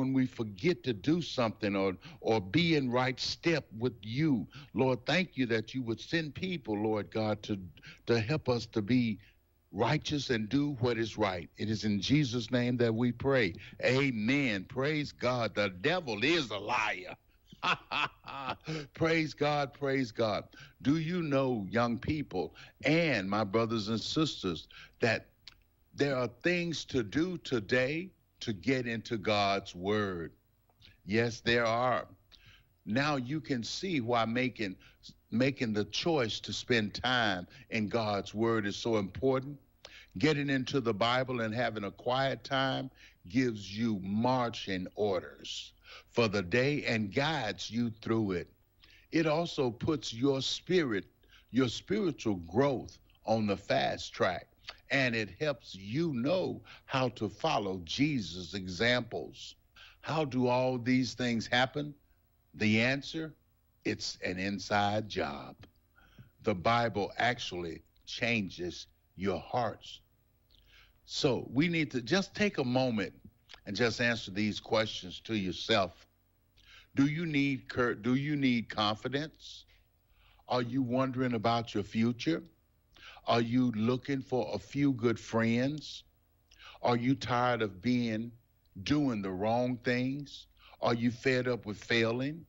when we forget to do something or be in right step with you. Lord, thank you that you would send people, Lord God, to help us to be righteous and do what is right. It is in Jesus' name that we pray. Amen. Praise God. The devil is a liar. Praise God, praise God. Do you know, young people and my brothers and sisters, that there are things to do today to get into God's word? Yes, there are. Now you can see why making the choice to spend time in God's word is so important. Getting into the Bible and having a quiet time gives you marching orders for the day and guides you through it. It also puts your spiritual growth on the fast track, and it helps you know how to follow Jesus' examples. How do all these things happen? The answer, it's an inside job. The Bible actually changes your hearts. So we need to just take a moment and just answer these questions to yourself. Do you need confidence? Are you wondering about your future? Are you looking for a few good friends? Are you tired of doing the wrong things? Are you fed up with failing?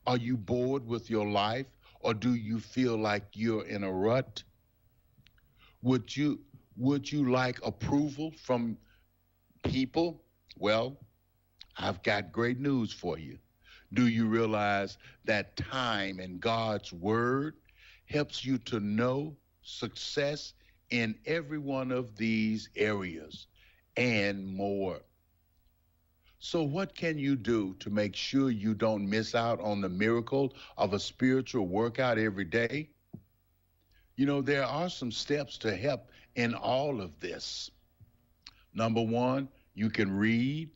Are you bored with your life? Or do you feel like you're in a rut? Would you like approval from people? Well, I've got great news for you. Do you realize that time in God's word helps you to know success in every one of these areas and more? So what can you do to make sure you don't miss out on the miracle of a spiritual workout every day? You know, there are some steps to help in all of this. Number one, you can read.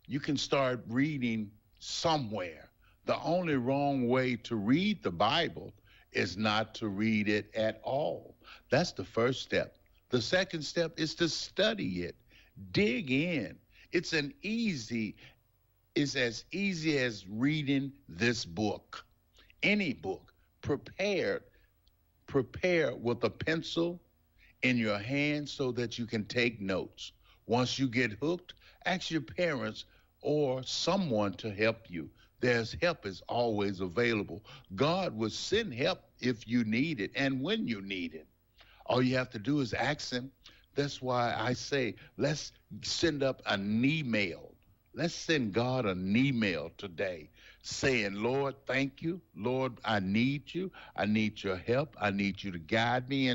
You can start reading somewhere. The only wrong way to read the Bible is not to read it at all. That's the first step. The second step is to study it. Dig in. It's as easy as reading this book. Any book. Prepare with a pencil in your hand so that you can take notes. Once you get hooked, ask your parents or someone to help you. There's help is always available. God will send help if you need it and when you need it. All you have to do is ask him. That's why I say, let's send up an email. Let's send God an email today saying, Lord, thank you. Lord, I need you. I need your help. I need you to guide me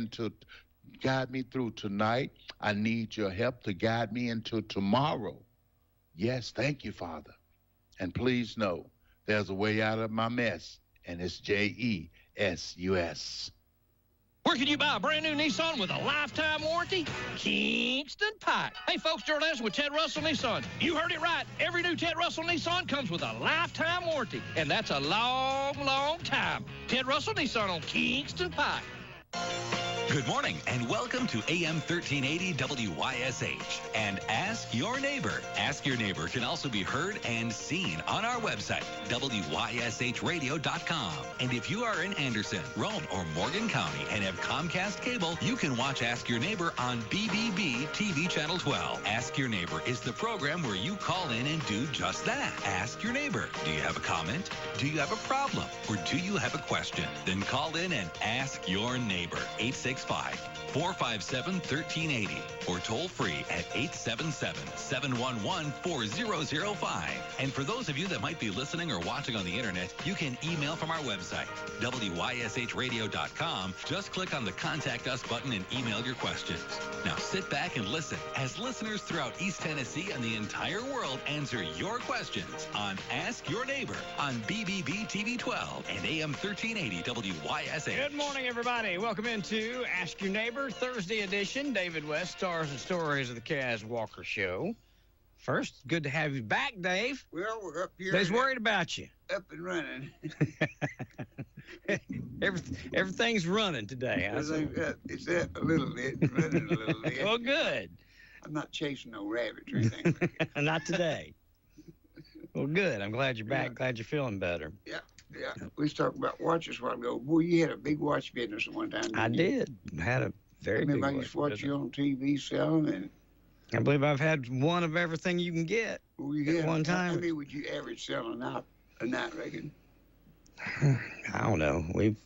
through tonight. I need your help to guide me into tomorrow. Yes, thank you, Father. And please know there's a way out of my mess, and it's JESUS. Where can you buy a brand new Nissan with a lifetime warranty? Kingston Pike. Hey, folks, Gerald Anderson with Ted Russell Nissan. You heard it right. Every new Ted Russell Nissan comes with a lifetime warranty, and that's a long, long time. Ted Russell Nissan on Kingston Pike. Good morning and welcome to AM 1380 WYSH and Ask Your Neighbor. Ask Your Neighbor can also be heard and seen on our website, WYSHradio.com. And if you are in Anderson, Rome, or Morgan County and have Comcast cable, you can watch Ask Your Neighbor on BBB TV Channel 12. Ask Your Neighbor is the program where you call in and do just that. Ask Your Neighbor. Do you have a comment? Do you have a problem? Or do you have a question? Then call in and ask your neighbor. 865-457-1380 or toll free at 877-711-4005. And for those of you that might be listening or watching on the internet, you can email from our website, WYSHradio.com. Just click on the Contact Us button and email your questions. Now sit back and listen as listeners throughout East Tennessee and the entire world answer your questions on Ask Your Neighbor on BBB TV 12 and AM 1380 WYSH. Good morning, everybody. Welcome into Ask Your Neighbor, Thursday edition. David West, stars and stories of the Kaz Walker Show. First, good to have you back, Dave. Well, we're up here. They's worried about you. Up and running. Everything's running today. Huh? It's up a little bit, running a little bit. Well, good. I'm not chasing no rabbits or anything. Not today. Well, good. I'm glad you're back. Yeah. Glad you're feeling better. Yeah. We was talking about watches a while ago. Boy, you had a big watch business at one time. I didn't you? did. Had a very I big remember I used to watch you on TV selling, and I believe I've had one of everything you can get at one time. How many would you average selling out a night, reckon? I don't know. We've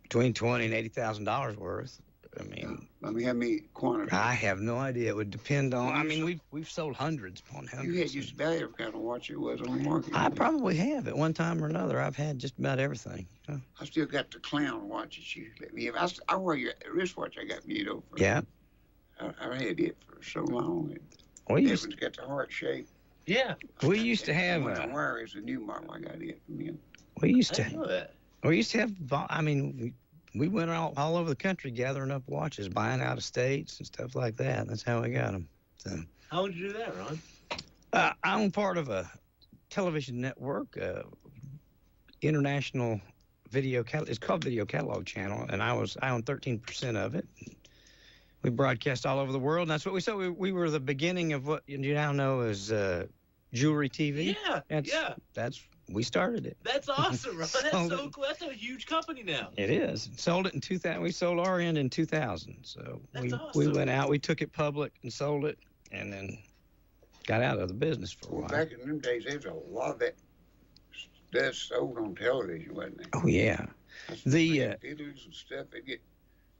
between $20,000 and $80,000 worth. I mean, how many quantity? I have no idea. It would depend on. I mean, we've sold hundreds upon hundreds. You had just about every kind of watch it was on the market. I probably have at one time or another. I've had just about everything. I still got the clown watch that you let me have. I wear your wristwatch I got from you, though. Yeah. I had it for so long. It's got the heart shape. Yeah. We used to have. When I wear it's a new model. I got it from you. We used to have. I mean, we went all over the country gathering up watches, buying out of states and stuff like that. That's how we got them. So. How would you do that, Ron? I'm part of a television network, international video catalog. It's called Video Catalog Channel, and I own 13% of it. We broadcast all over the world, and that's what we saw. We were the beginning of what you now know as jewelry TV. Yeah, We started it. That's awesome, Ron. That's so cool. That's a huge company now. It is. Sold it in 2000. We sold our end in 2000. So That's awesome. We went out. We took it public and sold it, and then got out of the business for a while. Back in them days, there was a lot of that stuff sold on television, wasn't there? Oh yeah. The fiddles and stuff. They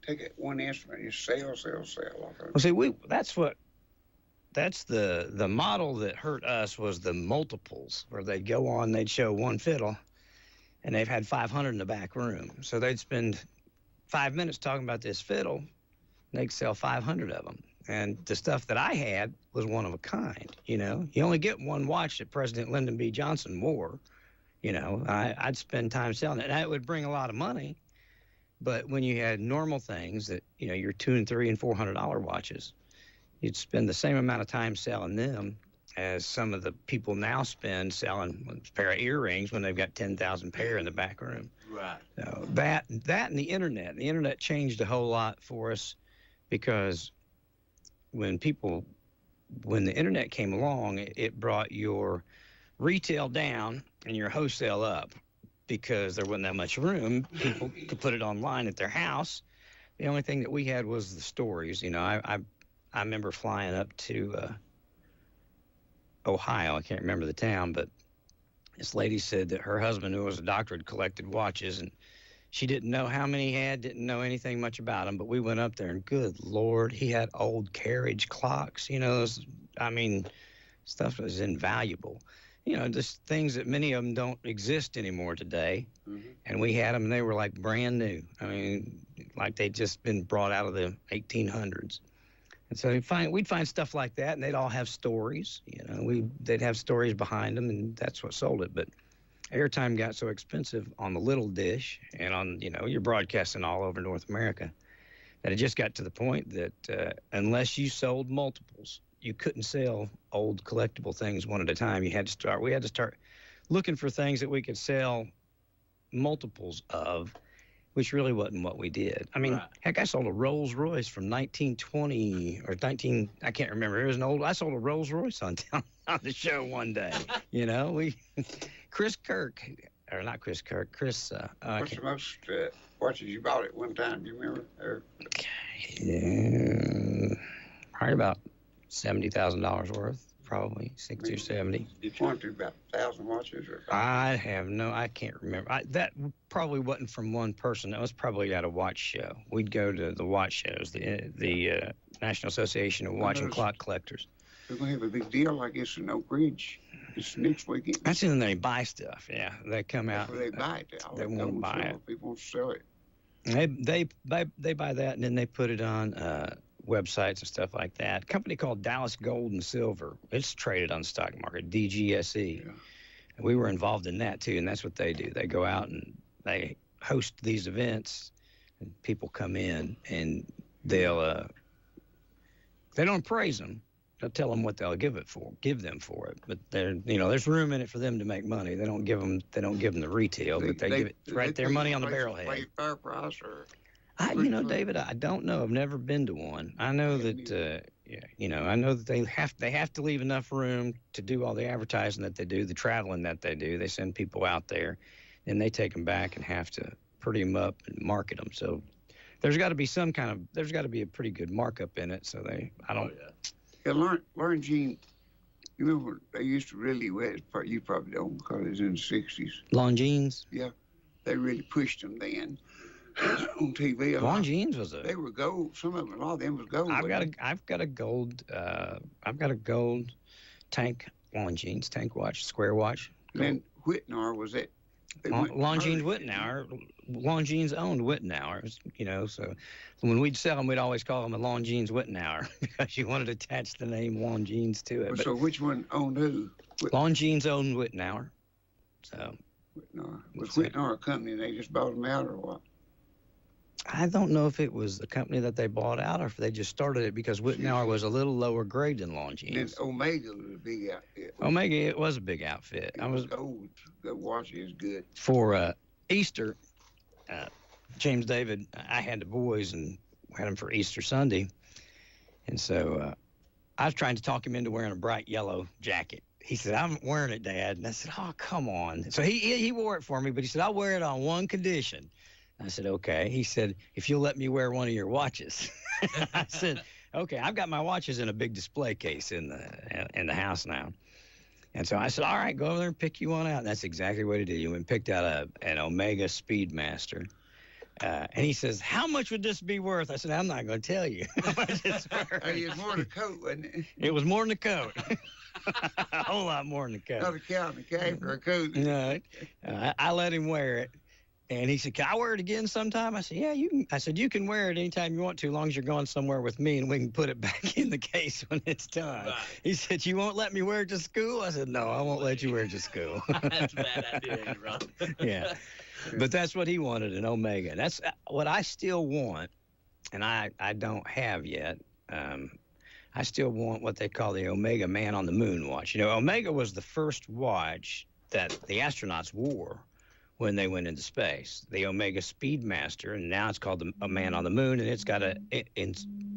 take it one instrument and sell. Well, see, that's the model that hurt us was the multiples, where they'd go on, they'd show one fiddle, and they've had 500 in the back room. So they'd spend 5 minutes talking about this fiddle, and they'd sell 500 of them. And the stuff that I had was one of a kind, you know. You only get one watch that President Lyndon B. Johnson wore, you know. I'd spend time selling it, and it would bring a lot of money. But when you had normal things that, you know, your $200 and $300 and $400 watches, you'd spend the same amount of time selling them as some of the people now spend selling a pair of earrings when they've got 10,000 pair in the back room. Right. So that and the internet changed a whole lot for us, because when the internet came along, it brought your retail down and your wholesale up, because there wasn't that much room. People could put it online at their house. The only thing that we had was the stories. You know, I remember flying up to Ohio. I can't remember the town, but this lady said that her husband, who was a doctor, had collected watches, and she didn't know how many he had, didn't know anything much about them. But we went up there, and good Lord, he had old carriage clocks. You know, stuff that was invaluable. You know, just things that many of them don't exist anymore today. Mm-hmm. And we had them, and they were like brand new. I mean, like they'd just been brought out of the 1800s. And so we'd find stuff like that, and they'd all have stories. You know, they'd have stories behind them, and that's what sold it. But airtime got so expensive on the little dish, and on, you know, you're broadcasting all over North America, that it just got to the point that unless you sold multiples, you couldn't sell old collectible things one at a time. We had to start looking for things that we could sell multiples of, which really wasn't what we did. I mean, right. Heck, I sold a Rolls Royce from 1920 or 19, I can't remember. It was I sold a Rolls Royce on the show one day. You know, Chris. What's the most watches you bought at one time? Do you remember? Yeah, probably about $70,000 worth, probably 60 or 70. Did you want to about 1,000 watches? Or I can't remember. That probably wasn't from one person. That was probably at a watch show. We'd go to the watch shows, the National Association of Watch and Clock Collectors. They're going to have a big deal like this in Oak Ridge this next weekend. That's when they buy stuff, yeah. They come out. They buy it. They want to buy it. People want to sell it. They buy that, and then they put it on websites and stuff like that. A company called Dallas Gold and Silver. It's traded on the stock market, DGSE. Yeah. And we were involved in that too, and that's what they do. They go out and they host these events, and people come in, and they don't appraise them. They'll tell them what they'll give them for it. But there's room in it for them to make money. They don't give them the retail, but they give it their money on the barrelhead. Pay fair price or. David, I don't know. I've never been to one. I know that Yeah. You know, I know that they have to leave enough room to do all the advertising that they do, the traveling that they do. They send people out there, and they take them back and have to pretty them up and market them. So there's got to be a pretty good markup in it. So Yeah, Lauren Jean, you remember they used to really wear, you probably don't because it was in the 60s. Long jeans? Yeah, they really pushed them then on TV. Long jeans They were gold. Some of them, a lot of them was gold. I've got a gold tank long jeans, tank watch, square watch. And then Whitnall was it. Long jeans Whitnauer. Long jeans owned Whitnauer, you know, so when we'd sell them, we'd always call them a Long Jeans Whitnauer because you wanted to attach the name Long Jeans to it. So which one owned who? Long Jeans owned Whitnauer. So Whitnauer. Was Whitnauer a company and they just bought them out or what? I don't know if it was the company that they bought out or if they just started it because Whitnauer was a little lower grade than Long Jeans. And Omega was a big outfit. Omega, it was a big outfit. It was gold. The watch is good. For Easter, James David, I had the boys and had them for Easter Sunday. And so I was trying to talk him into wearing a bright yellow jacket. He said, I'm wearing it, Dad. And I said, oh, come on. So he wore it for me, but he said, I'll wear it on one condition. I said, okay. He said, if you'll let me wear one of your watches. I said, okay. I've got my watches in a big display case in the house now. And so I said, all right, go over there and pick you one out. And that's exactly what he did. He went and picked out an Omega Speedmaster. And he says, how much would this be worth? I said, I'm not going to tell you. It was more than a coat, wasn't it? It was more than a coat. A whole lot more than a coat. Not a cow and a calf or a coat. No, I let him wear it. And he said, can I wear it again sometime? I said, yeah, you can. I said, you can wear it anytime you want to, as long as you're going somewhere with me and we can put it back in the case when it's done. Right. He said, you won't let me wear it to school? I said, no, I won't let you wear it to school. That's a bad idea, Rob. Yeah. But that's what he wanted, an Omega. That's what I still want, and I don't have yet. I still want what they call the Omega Man on the Moon watch. You know, Omega was the first watch that the astronauts wore when they went into space. The Omega Speedmaster, and now it's called a Man on the Moon, and it's got an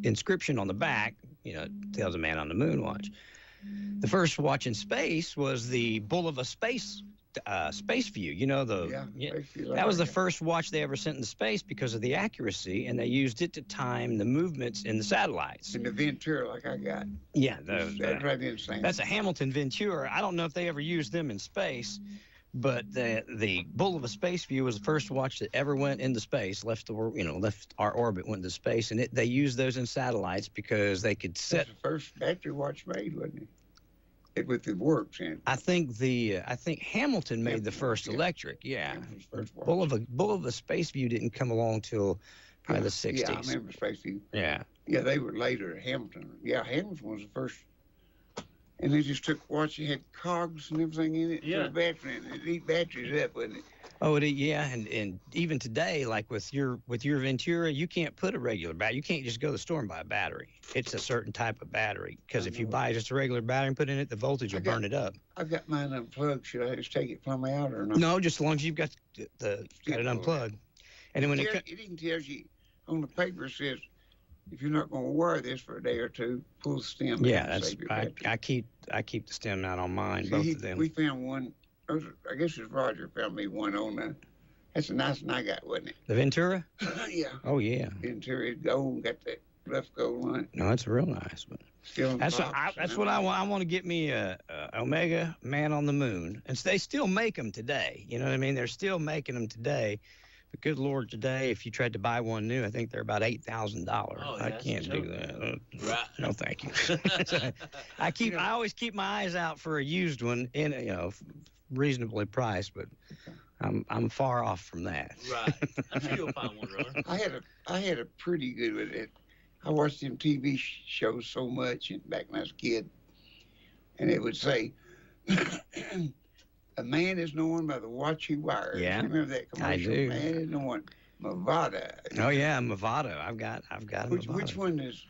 inscription on the back, you know, it tells a Man on the Moon watch. The first watch in space was the Bulova Space View. You know, that was the first watch they ever sent into space because of the accuracy, and they used it to time the movements in the satellites. And the Ventura, like I got. Yeah, that's right insane. That's a Hamilton Ventura. I don't know if they ever used them in space. But the Bulova Space View was the first watch that ever went into space, left our orbit, went into space, and they used those in satellites because they could set. That's the first battery watch made, wasn't it? With the works in. I think Hamilton made the first electric. Yeah, Bulova Space View didn't come along till probably the 60s. Yeah, I remember Space View. Yeah. Yeah, they were later. Hamilton. Yeah, Hamilton was the first. And they just took watch. You had cogs and everything in it. Yeah. Put a battery in it. It'd eat batteries up, wouldn't it? Oh, yeah, and even today, like with your Ventura, you can't put a regular battery. You can't just go to the store and buy a battery. It's a certain type of battery because if you buy just a regular battery and put in it, the voltage will burn it up. I've got mine unplugged. Should I just take it plumb out or not? No, just as long as you've got it unplugged. And then it even tells you on the paper, it says, if you're not going to wear this for a day or two, pull the stem out. Yeah, I keep the stem out on mine. See, both of them. We found one. I guess it's Roger found me one on the. That's a nice one I got, wasn't it? The Ventura? Yeah. Oh yeah. Ventura is gold. Got that rough gold on it. No, it's real nice, but that's what I want. I want to get me a Omega Man on the Moon, and they still make them today. You know what I mean? They're still making them today. But good Lord, today, if you tried to buy one new, I think they're about $8,000. Oh, I can't do that. Right. No, thank you. I always keep my eyes out for a used one in reasonably priced, but I'm far off from that. Right. I'm sure you'll find one, brother. I had a pretty good with it. I watched them TV shows so much back when I was a kid, and it would say. A man is known by the watch he wears. Yeah, remember that commercial? I do. Man is known. Movado. Oh yeah, Movado. I've got a Movado. Which one is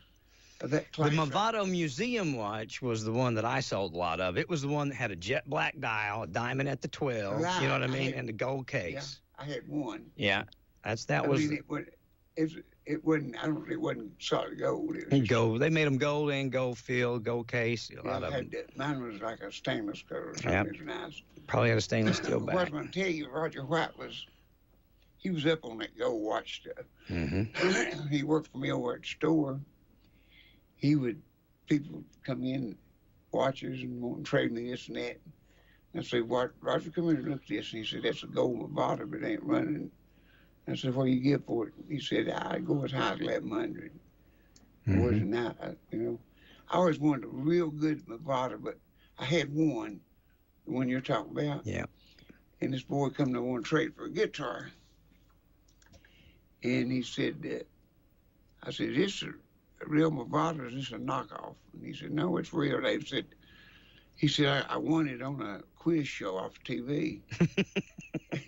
that class? The Movado Museum watch was the one that I sold a lot of. It was the one that had a jet black dial, a diamond at the 12. Right. You know what I mean, and the gold case. Yeah, I had one. Yeah, it it wasn't. It wasn't solid gold. It was just, Gold. They made them gold and gold filled, gold case. A lot of them. Mine was like a stainless color or something. Yep. It was nice. Probably had a stainless steel What back. I'm going to tell you, Roger White he was up on that gold watch stuff. Mm-hmm. He worked for me over at the store. People come in, watches, and want to trade me this and that. And I said, Roger, come here and look at this. And he said, that's a gold Movado, but it ain't running. I said, what do you get for it? He said, I'd go as high as 1,100. Mm-hmm. More than that, I always wanted a real good Movado, but I had one, the one you're talking about. Yeah. And this boy come to want to trade for a guitar. And he said, I said, this is a real Movado, is this a knockoff? And he said, no, it's real. He said, I won it on a quiz show off TV.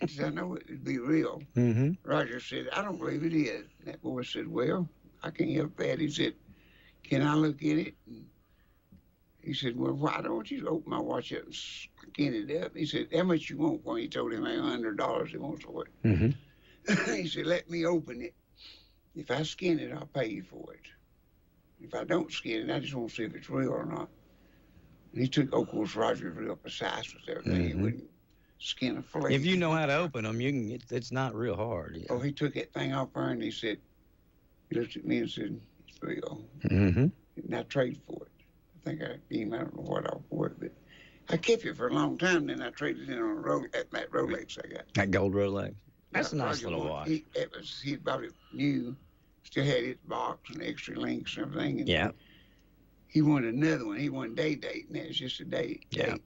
He said, I know it would be real. Mm-hmm. Roger said, I don't believe it is. And that boy said, well, I can't help that. He said, can I look at it? And he said, well, why don't you open my watch up and skin it up? He said, how much you want for it? He told him $100 he wants for it. Mm-hmm. He said, let me open it. If I skin it, I'll pay you for it. If I don't skin it, I just want to see if it's real or not. And he took, of course, Roger's real precise with everything. He wouldn't skin a fillet. If you know how to open them, you can. It's not real hard. Yeah. Oh, he took that thing off her and he looked at me and said, it's real. Mm-hmm. And I traded for it. I think I don't know what I for it, but I kept it for a long time. Then I traded it on that Rolex I got. That gold Rolex. That's a nice Roger little watch. He bought it new, still had its box and extra links and everything. And Yeah. he wanted another one. He wanted day date, and that was just a date. Yeah.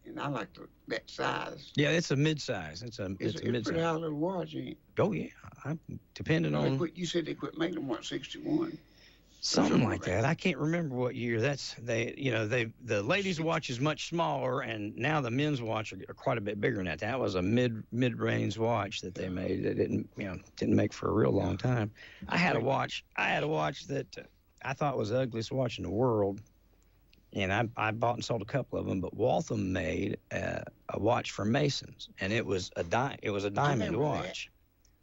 And I like that size. Yeah, it's a mid-size. It's a It's a mid-size. pretty high little watch, ain't it? Oh yeah, depending on You said they quit making them, what, 61? something like that. I can't remember what year. The ladies' watch is much smaller, and now the men's watch are quite a bit bigger than that. That was a mid-range watch that they made. They didn't make for a real long time. I had a watch that I thought was the ugliest watch in the world, and I bought and sold a couple of them. But Waltham made a watch for Masons, and it was a diamond watch,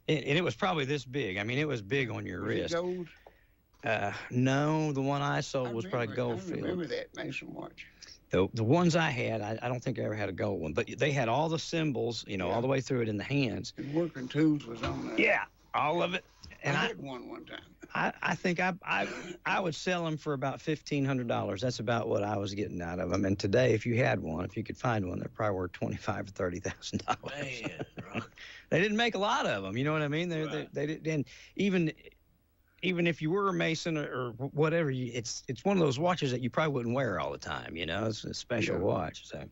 and it was probably this big. I mean, it was big on your wrist. It gold? No, the one I sold was probably gold I filled. remember that Mason watch. The ones I had, I don't think I ever had a gold one, but they had all the symbols, all the way through it in the hands. And Working Tools was on there. Yeah, all of it. And I had one time. I think I would sell them for about $1,500. That's about what I was getting out of them. And today, if you had one, if you could find one, they're probably worth $25,000 or $30,000. Man, right. They didn't make a lot of them. You know what I mean? They didn't. And even if you were a Mason or whatever, it's one of those watches that you probably wouldn't wear all the time. It's a special watch. So,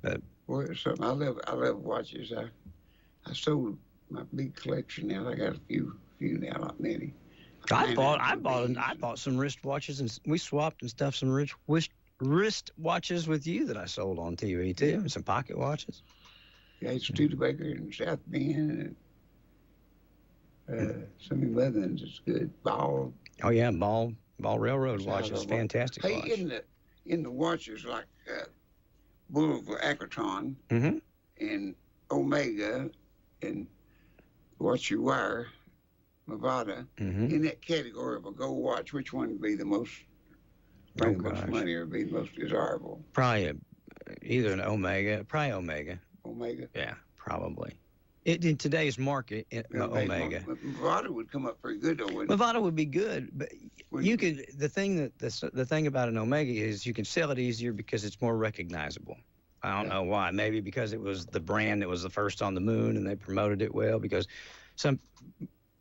but Well, something I love watches. I sold my big collection now. I got a few now, not many. I bought some wrist watches, and we swapped and stuffed some wrist watches with you that I sold on TV too, and some pocket watches. Yeah, it's Studebaker in South Bend, and some of the other ones is good. Ball. Oh yeah, Ball Railroad watch is fantastic. Hey, watch. in the watches like Bulova Acrotron and Omega and Watch Your Wire, Movado, in that category of a gold watch, which one would be the most, bring the most money or be the most desirable? Probably either an Omega, probably Omega. Omega? Yeah, probably. In today's market, Omega. Movado would come up pretty good, though, wouldn't it? Movado would be good, but you could. The thing about an Omega is you can sell it easier because it's more recognizable. I don't know why. Maybe because it was the brand that was the first on the moon and they promoted it well. Because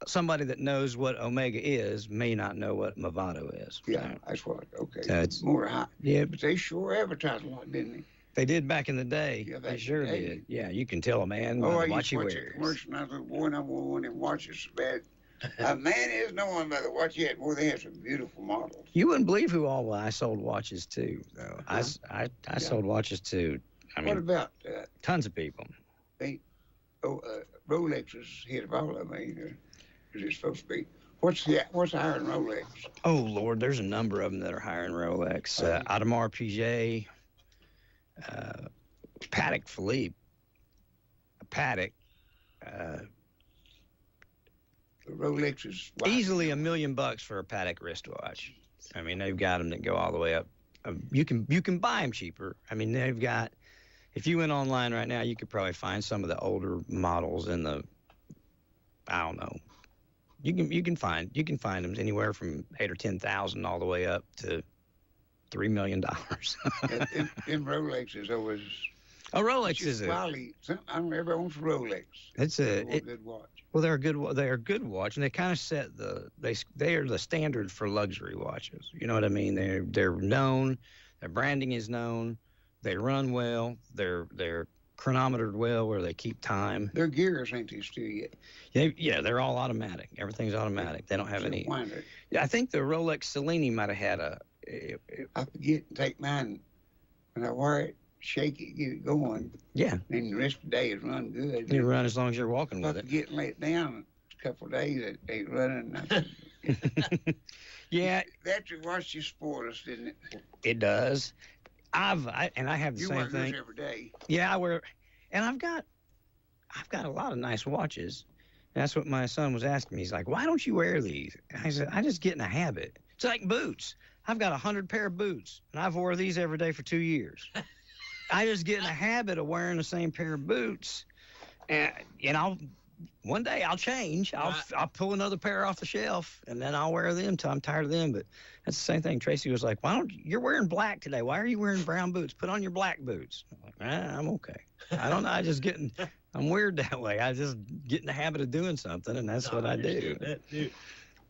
somebody that knows what Omega is may not know what Movado is. Yeah, that's what. Okay, so it's more high. Yeah, but they sure advertised a lot, didn't they? They did back in the day. Yeah, they sure did. Yeah, you can tell a man I what he wears. A commercial, and I was like, boy, I wore one of them watches so bad. A man is no one by the watch yet. Boy, they have some beautiful models. You wouldn't believe who all I sold watches to. Though. I sold watches to. I mean, what about tons of people? Rolex is hit of all of them, ain't there? Is it supposed to be? What's higher than Rolex? Oh Lord, there's a number of them that are higher than Rolex. Audemars Piguet, Patek Philippe, Patek. the Rolexes. Easily $1 million for a Patek wristwatch. I mean, they've got them that go all the way up. You can buy them cheaper. I mean, they've got. If you went online right now, you could probably find some of the older models in the. I don't know. You can find them anywhere from 8,000 or 10,000 all the way up to $3 million. In Rolexes, always. A Rolex is I don't ever own a Rolex. It's a good watch. Well, they're a good watch, and they kind of set they are the standard for luxury watches. You know what I mean? They're known, their branding is known, they run well, they're chronometered well where they keep time. Their gears ain't too still yet. Yeah, they're all automatic. Everything's automatic. They don't have any. Winder. Yeah, I think the Rolex Cellini might have had a. I forget and take mine when I wear it. Shake it, get it going. Yeah. And the rest of the day is run good. You run as long as you're walking with it. If I forget and lay it down a couple of days, it ain't running. Yeah. That watch you spoil us, didn't it? It does. I have the you same thing. You every day. Yeah, I wear, and I've got a lot of nice watches. And that's what my son was asking me. He's like, "Why don't you wear these?" And I said, "I just get in a habit. It's like boots. I've got 100 pair of boots, and I've wore these every day for 2 years." I just get in a habit of wearing the same pair of boots, and one day I'll change. I'll pull another pair off the shelf, and then I'll wear them till I'm tired of them. But that's the same thing. Tracy was like, you're wearing black today. Why are you wearing brown boots? Put on your black boots. I'm like, I'm okay. I don't know. I'm weird that way. I just get in the habit of doing something, and that's what I do. That, dude.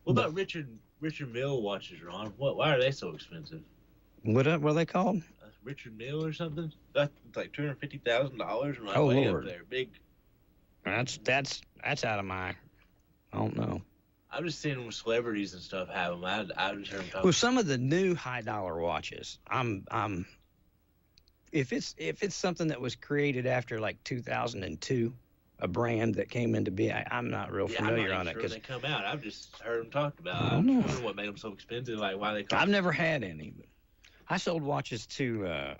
What about Richard Mille watches, Ron? Why are they so expensive? What are they called? Richard Mille or something? That's like $250,000 right oh, way Lord. up there. Big. That's out of my. I don't know. I've just seen them with celebrities and stuff have them. I just heard them talk. Well, some of the new high dollar watches, if it's something that was created after like 2002, a brand that came into being, I'm not real familiar on it because they come out. I've just heard them talked about. I don't know what made them so expensive, like why they. I've never had any, but I sold watches to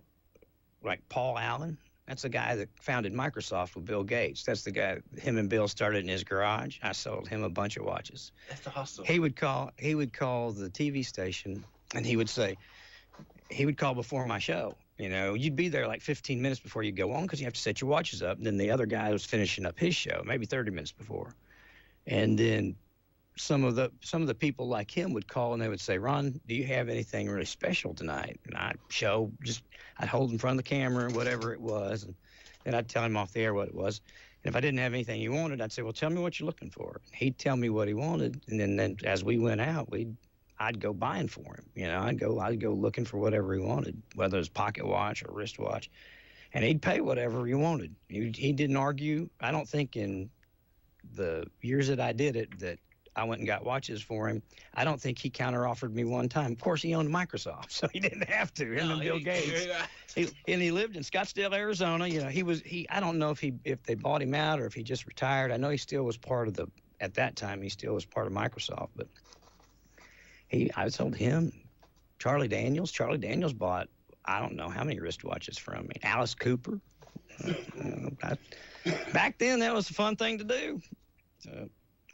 like Paul Allen. That's the guy that founded Microsoft with Bill Gates. That's the guy. Him and Bill started in his garage. I sold him a bunch of watches. That's awesome. He would call the TV station, and he would call before my show. You know, you'd be there like 15 minutes before you go on because you have to set your watches up. And then the other guy was finishing up his show, maybe 30 minutes before. And then some of the people like him would call and they would say, "Ron, do you have anything really special tonight?" And I'd hold in front of the camera, whatever it was, and then I'd tell him off the air what it was. And if I didn't have anything he wanted, I'd say, "Well, tell me what you're looking for." He'd tell me what he wanted, and then as we went out, I'd go buying for him. You know, I'd go looking for whatever he wanted, whether it was pocket watch or wristwatch, and he'd pay whatever he wanted. He didn't argue. I don't think in the years that I did it that I went and got watches for him, I don't think he counter-offered me one time. Of course, he owned Microsoft, so he didn't have to. Him and Bill Gates. He lived in Scottsdale, Arizona. You know, I don't know if they bought him out or if he just retired. I know he still was part of at that time, he still was part of Microsoft. But I sold him. Charlie Daniels. Charlie Daniels bought, I don't know how many wristwatches from me. Alice Cooper. Back then, that was a fun thing to do.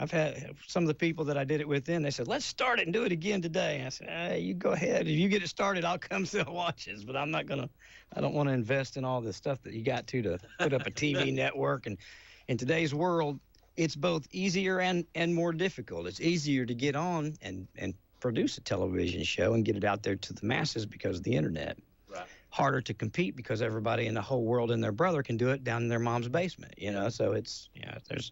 I've had some of the people that I did it with then, they said, "Let's start it and do it again today." I said, "Hey, you go ahead. If you get it started, I'll come sell watches, but I don't want to invest in all this stuff that you got to put up a TV network." And in today's world, it's both easier and more difficult. It's easier to get on and produce a television show and get it out there to the masses because of the internet. Right. Harder to compete because everybody in the whole world and their brother can do it down in their mom's basement, you know? So it's, there's...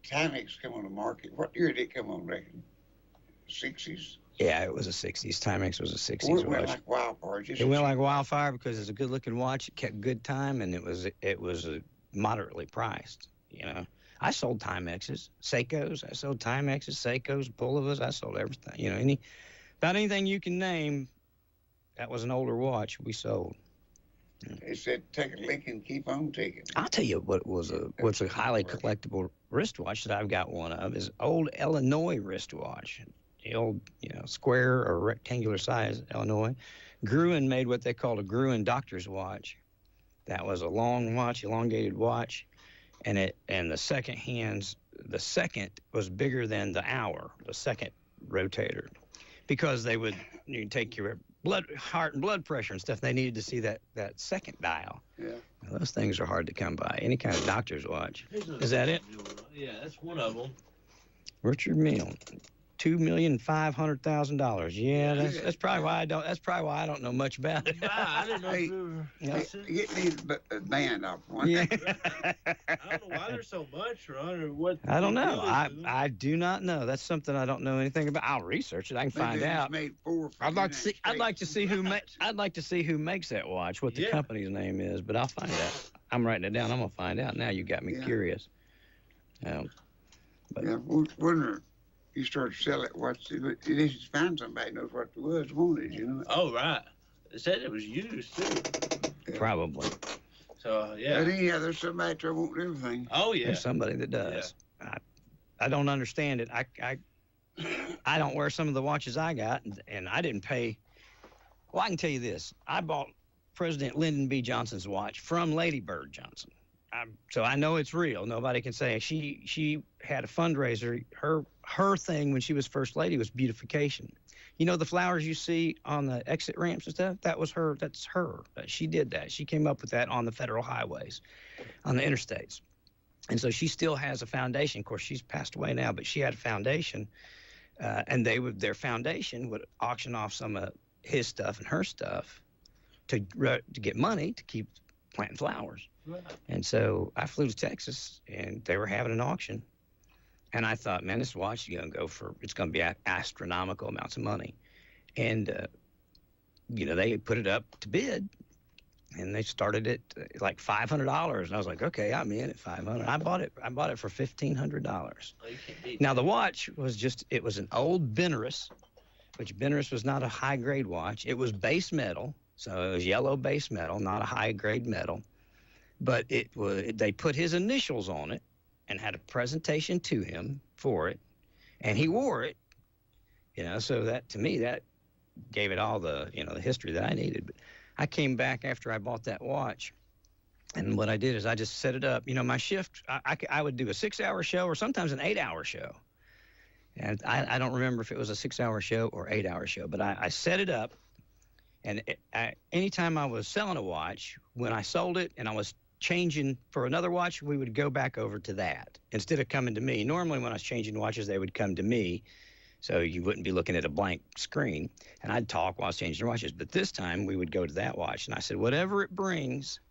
Timex come on the market. What year did it come on, reckon? 60s? Yeah, it was a 60s. Timex was a 60s It watch. went like wildfire. It went like wildfire because it's a good-looking watch. It kept good time, and it was moderately priced, you know. I sold Timexes, Seikos. I sold Timexes, Seikos, Bullovas. I sold everything. You know, about anything you can name that was an older watch, we sold. They said, take a lick and keep on taking. I'll tell you what's a highly collectible wristwatch that I've got one of is old Illinois wristwatch. The old, square or rectangular size Illinois. Gruen made what they called a Gruen doctor's watch. That was a long watch, elongated watch. and the second was bigger than the hour, the second rotator, because they would take your heart and blood pressure and stuff. They needed to see that second dial. Yeah. Now, those things are hard to come by. Any kind of doctor's watch. Is that it? Yeah, that's one of them. Richard Mille, $2,500,000. Yeah, that's probably why I don't. That's probably why I don't know much about it. I didn't know if you were. Get me a band off one. Yeah. I don't know why there's so much, Ron, or what. I don't know. I do not know. That's something I don't know anything about. I'll research it. I can find out. Made 4 I'd like to see who makes that watch. What the company's name is, but I'll find out. I'm writing it down. I'm gonna find out. Now you got me curious. When you start to sell it, you just find somebody who knows what it was wanted, you know. Oh, right. It said it was used, too. Yeah. Probably. So, yeah. But anyhow, there's somebody that wants everything. Oh, yeah. There's somebody that does. Yeah. I don't understand it. I don't wear some of the watches I got, and I didn't pay. Well, I can tell you this. I bought President Lyndon B. Johnson's watch from Lady Bird Johnson. So I know it's real. Nobody can say she had a fundraiser. Her thing when she was first lady was beautification. You know the flowers you see on the exit ramps and stuff? That was her. That's her. She did that. She came up with that on the federal highways, on the interstates. And so she still has a foundation. Of course, she's passed away now, but she had a foundation, and their foundation would auction off some of his stuff and her stuff to get money to keep planting flowers. Right. And so I flew to Texas, and they were having an auction. And I thought, man, this watch is going to it's going to be astronomical amounts of money. And, they put it up to bid, and they started it like $500. And I was like, okay, I'm in at $500. I bought it for $1,500. Now, the watch it was an old Benares, which Benares was not a high-grade watch. It was base metal, so it was yellow base metal, not a high-grade metal. But they put his initials on it and had a presentation to him for it, and he wore it, so that, to me, that gave it all the history that I needed. But I came back after I bought that watch, and what I did is I just set it up. My shift, I would do a 6-hour show or sometimes an 8-hour show. And I don't remember if it was a 6-hour show or 8-hour show, but I set it up, and anytime I was selling a watch, when I sold it and I was changing for another watch, we would go back over to that instead of coming to me. Normally when I was changing watches, they would come to me, so you wouldn't be looking at a blank screen, and I'd talk while I was changing watches. But this time we would go to that watch, and I said, whatever it brings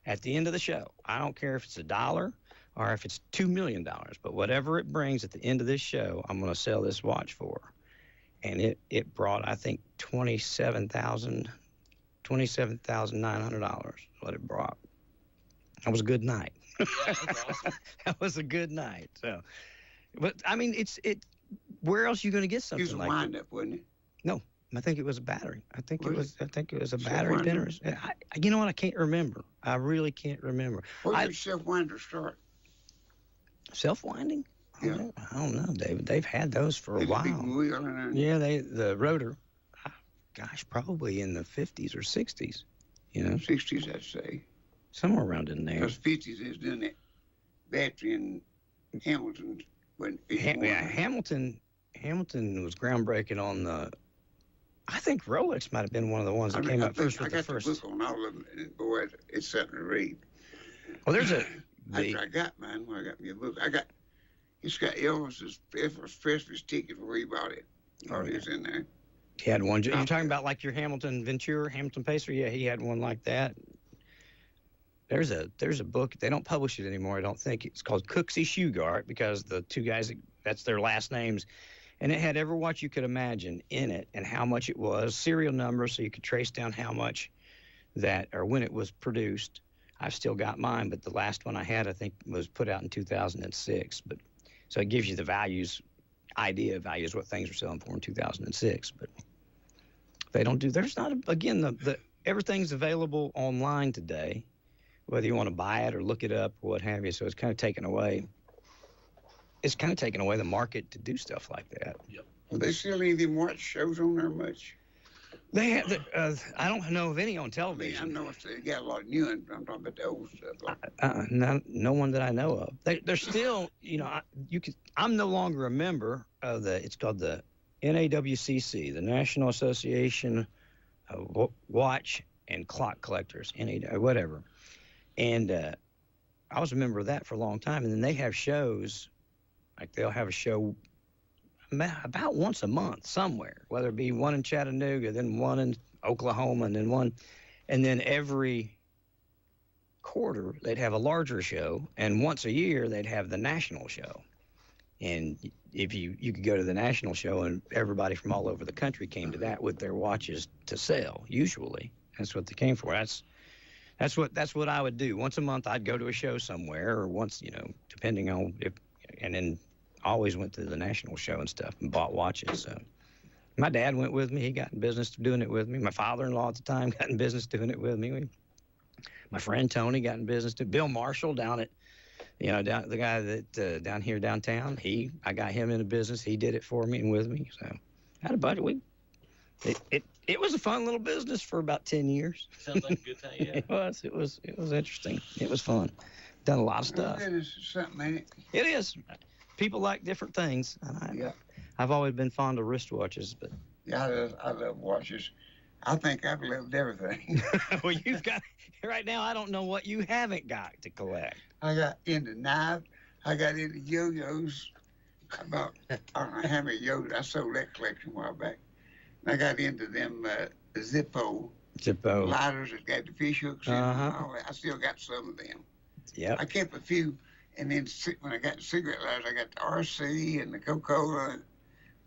at the end of the show, I don't care if it's $1 or if it's $2 million, but whatever it brings at the end of this show, I'm going to sell this watch for. And it brought, I think, $27,900 what it brought. That was a good night. Yeah, that's awesome. That was a good night. So, but I mean, where else are you going to get something like that? It was a wind-up, wasn't it? No, I think it was a battery. I think it was a battery Benares. You know what? I can't remember. I really can't remember. Where did self-winder start? Self-winding? Yeah. I don't know, David. They've had those for a while. Big wheel in there. Yeah, the rotor. Gosh, probably in the 50s or 60s. 60s, I'd say. Somewhere around in there. Because 50s is doing that battery in Hamilton. Hamilton was groundbreaking on the. I think Rolex might have been one of the ones that came up first with the first. I got the book on all of them, and boy, it's something to read. Well, there's After I got mine, when I got me a book, it's got Elvis's Presley's ticket where he bought it. It's in there. He had one. You're talking about like your Hamilton Ventura, Hamilton Pacer? Yeah, he had one like that. There's a book. They don't publish it anymore, I don't think. It's called Cooksey Shugart, because the two guys, that's their last names. And it had every watch you could imagine in it and how much it was, serial number, so you could trace down how much or when it was produced. I've still got mine, but the last one I had, I think, was put out in 2006. But so it gives you the values, what things were selling for in 2006. But they don't do. There's not everything's available online today, whether you want to buy it or look it up or what have you. So it's kind of taken away. It's kind of taken away the market to do stuff like that. Yep. Well, they still any of them watch shows on there much? They have. I don't know of any on I television. know they got a lot of new ones, but I'm talking about the old stuff. No one that I know of. They're still, I'm no longer a member of it's called the NAWCC, the National Association of Watch and Clock Collectors, whatever. And I was a member of that for a long time. And then they have shows, like they'll have a show about once a month somewhere, whether it be one in Chattanooga, then one in Oklahoma, and then one. And then every quarter, they'd have a larger show. And once a year, they'd have the national show. And if you could go to the national show, and everybody from all over the country came to that with their watches to sell, usually. That's what they came for. That's what I would do. Once a month, I'd go to a show somewhere, or once, depending on if, and then always went to the national show and stuff and bought watches. So my dad went with me. He got in business doing it with me. My father-in-law at the time got in business doing it with me. My friend Tony got in business too. Bill Marshall down at, the guy that down here downtown. I got him into business. He did it for me and with me. So I had a budget. It was a fun little business for about 10 years. Sounds like a good time, yeah. It was interesting. It was fun. Done a lot of stuff. It's something, ain't it? It is. People like different things. I've always been fond of wristwatches, but yeah, I love watches. I think I've lived everything. Well, you've got right now. I don't know what you haven't got to collect. I got into knives. I got into yo-yos. About I don't know how many yo-yos. I sold that collection a while back. I got into them Zippo lighters that got the fish hooks in them and all that. I still got some of them. Yeah. I kept a few, and then when I got the cigarette lighters, I got the RC and the Coca-Cola.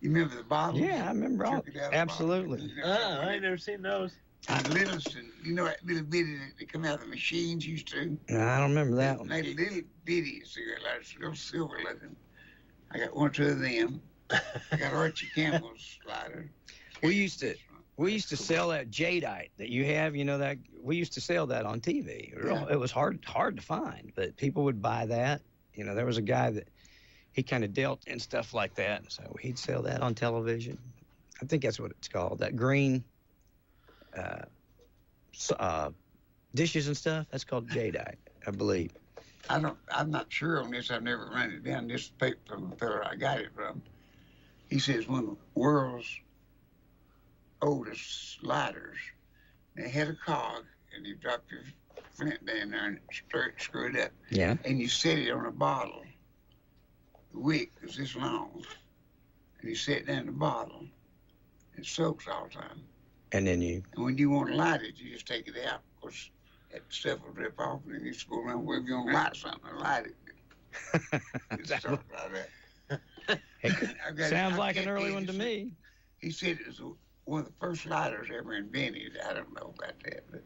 You remember the bottles? Yeah, I remember all. Absolutely. I ain't never seen those. And Littleton, that little bitty that come out of the machines used to? No, I don't remember that one. They little bitty cigarette lighters, little silver looking. I got one or two of them. I got Archie Campbell's lighter. We used to sell that jadeite that you have, that we used to sell that on TV. It was hard to find, but people would buy that. There was a guy that he kind of dealt in stuff like that, so he'd sell that on television. I think that's what it's called. That green dishes and stuff. That's called jadeite, I believe. I'm not sure on this. I've never run it down. This paper from the fellow I got it from. He says one of the world's oldest lighters. They had a cog, and you drop your flint down there and screw it up. Yeah. And you set it on a bottle. The wick was this long, and you set it down the bottle. It soaks all the time. And then And when you want to light it, you just take it out. Of course, that stuff will rip off, and then you just go around wherever you want to light something and light it. It's stuff like that. Sounds like an early one to me. He said it was one of the first lighters ever invented. I don't know about that, but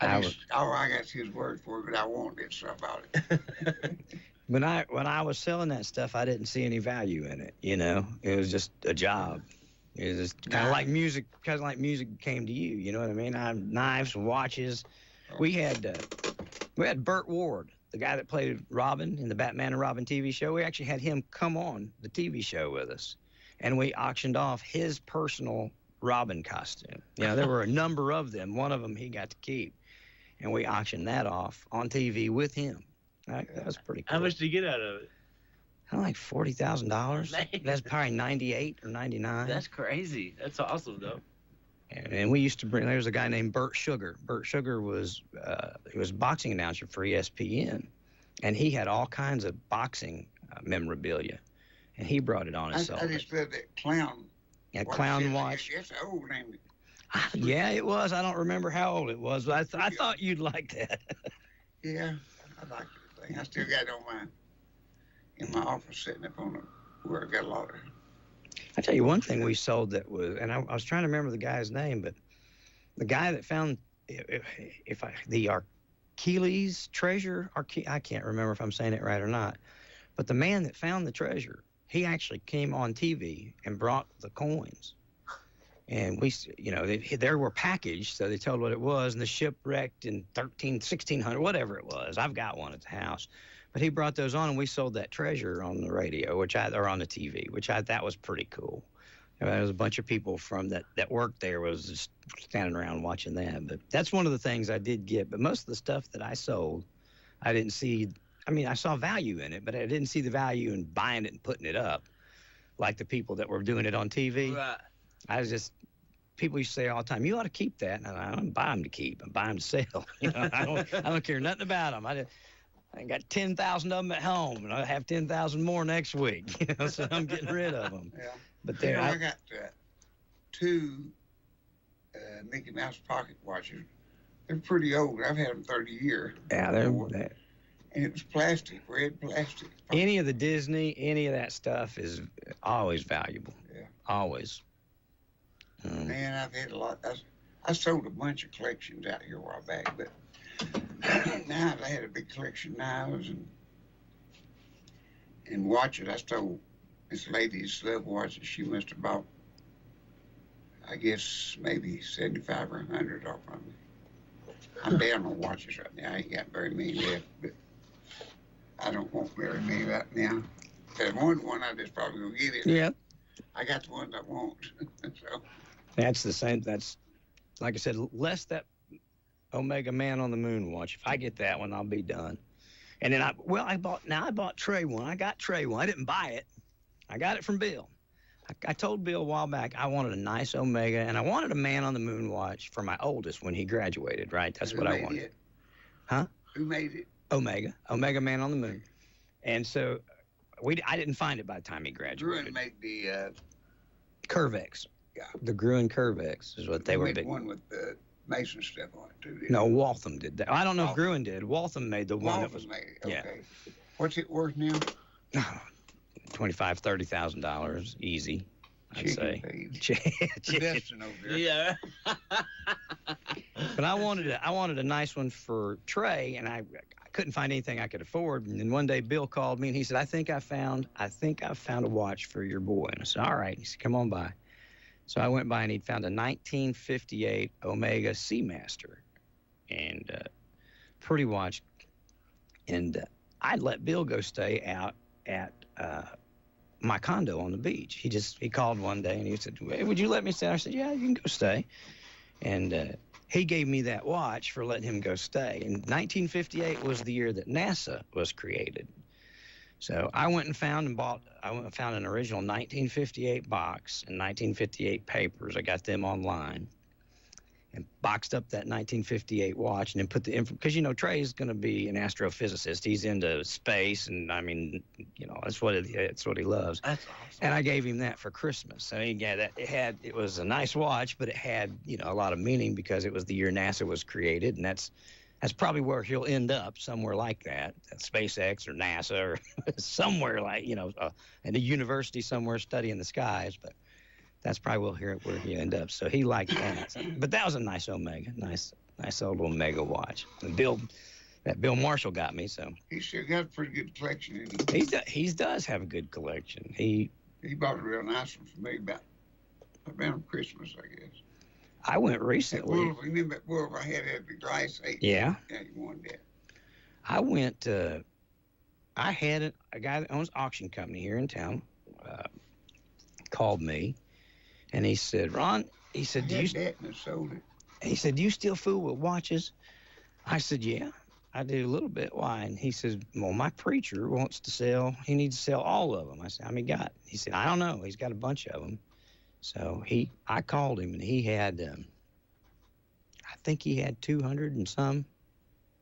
I got his word for it, but I wanted it, so I bought it. When I was selling that stuff, I didn't see any value in it. It was just a job. It was just kind of like music came to you. You know what I mean? I have knives, watches. We had Burt Ward, the guy that played Robin in the Batman and Robin TV show. We actually had him come on the TV show with us, and we auctioned off his personal Robin costume. There were a number of them. One of them he got to keep, and we auctioned that off on TV with him. That was pretty cool. How much did you get out of it? Like $40,000. That's probably 98 or 99. That's crazy. That's awesome, though. And we used to bring. There's a guy named Burt Sugar. Burt Sugar was he was a boxing announcer for ESPN, and he had all kinds of boxing memorabilia, and he brought it on himself. I just love that clown. Yeah, clown watch. It's old, ain't it? Yeah, it was. I don't remember how old it was, but I thought you'd like that. Yeah, I like the thing. I still got it on in my office, sitting up on where I got a lot of. I tell you one thing we sold that was, and I was trying to remember the guy's name, but the guy that found the Achilles treasure, I can't remember if I'm saying it right or not, but the man that found the treasure, he actually came on TV and brought the coins. And they were packaged, so they told what it was, and the ship wrecked in 1600, whatever it was. I've got one at the house. But he brought those on, and we sold that treasure on the radio, or on the TV, that was pretty cool. There was a bunch of people from that worked there was just standing around watching that. But that's one of the things I did get. But most of the stuff that I sold, I didn't see. I mean, I saw value in it, but I didn't see the value in buying it and putting it up like the people that were doing it on TV. Right. I was just, people used to say all the time, you ought to keep that. And I don't buy them to keep. I buy them to sell. You know, I don't care nothing about them. I got 10,000 of them at home, and I have 10,000 more next week. You know, so I'm getting rid of them. Yeah. But You know, I got 2 Mickey Mouse pocket watches. They're pretty old. I've had them 30 years. Yeah, they're and it was plastic, red plastic. any of the Disney, any of that stuff is always valuable. Yeah. Always. Man, I've had a lot. I sold a bunch of collections out here a while back, but now I had a big collection of knives and watches. I stole this lady's slave watches. She must have bought, I guess, maybe 75 or 100 off of me. I'm down on watches right now. I ain't got very many left, but I don't want very many right now. If I want one, I just probably gonna get it. Yeah. I got the ones I want. So. That's the same. That's, like I said, less that Omega Man on the Moon watch. If I get that one, I'll be done. And then I bought Trey one. I got Trey one. I didn't buy it. I got it from Bill. I told Bill a while back I wanted a nice Omega, and I wanted a Man on the Moon watch for my oldest when he graduated, right? That's what I wanted. It? Huh? Who made it? Omega Man on the Moon. And so I didn't find it by the time he graduated. Gruen made the Curvex. Yeah. The Gruen Curvex is what they were big. One with the Mason stuff on it too. No, Waltham did that. I don't know if Gruen did. Waltham made the one that was. Made it. Okay. Yeah. What's it worth now? $25,000-$30,000 easy, I'd say. Destin over there. Yeah. But I wanted a nice one for Trey, and I couldn't find anything I could afford. And then one day Bill called me and he said, I think I found a watch for your boy. And I said, all right. He said, come on by. So I went by and he'd found a 1958 Omega Seamaster, and pretty watch. And I'd let Bill go stay out at my condo on the beach. He called one day and he said, hey, would you let me stay? I said, yeah, you can go stay. And he gave me that watch for letting him go stay. And 1958 was the year that NASA was created. So I went and found an original 1958 box and 1958 papers. I got them online and boxed up that 1958 watch and then put the info, because, you know, Trey's going to be an astrophysicist. He's into space, and I mean, you know, that's what he loves. That's awesome. And I gave him that for Christmas. So he got that. It was a nice watch, but it had, you know, a lot of meaning because it was the year NASA was created, and that's probably where he'll end up, somewhere like that, at SpaceX or NASA or somewhere like, you know, in a university somewhere studying the skies. But that's probably where he'll end up. So he liked that. But that was a nice Omega, nice old Omega watch. And Bill Marshall got me. So He still got a pretty good collection. In he does have a good collection. He bought a real nice one for me around Christmas, I guess. I went recently. Remember that wolf I had the glass eight? Yeah. Yeah, you wanted that. I went. I had a guy that owns an auction company here in town called me, and he said, "Ron," he said, I had that and I sold it. He said, "Do you still fool with watches?" I said, "Yeah, I do a little bit." Why? And he said, "Well, my preacher wants to sell. He needs to sell all of them." I said, "How many got?" He said, "I don't know. He's got a bunch of them." So I called him, and he had, I think he had 200 and some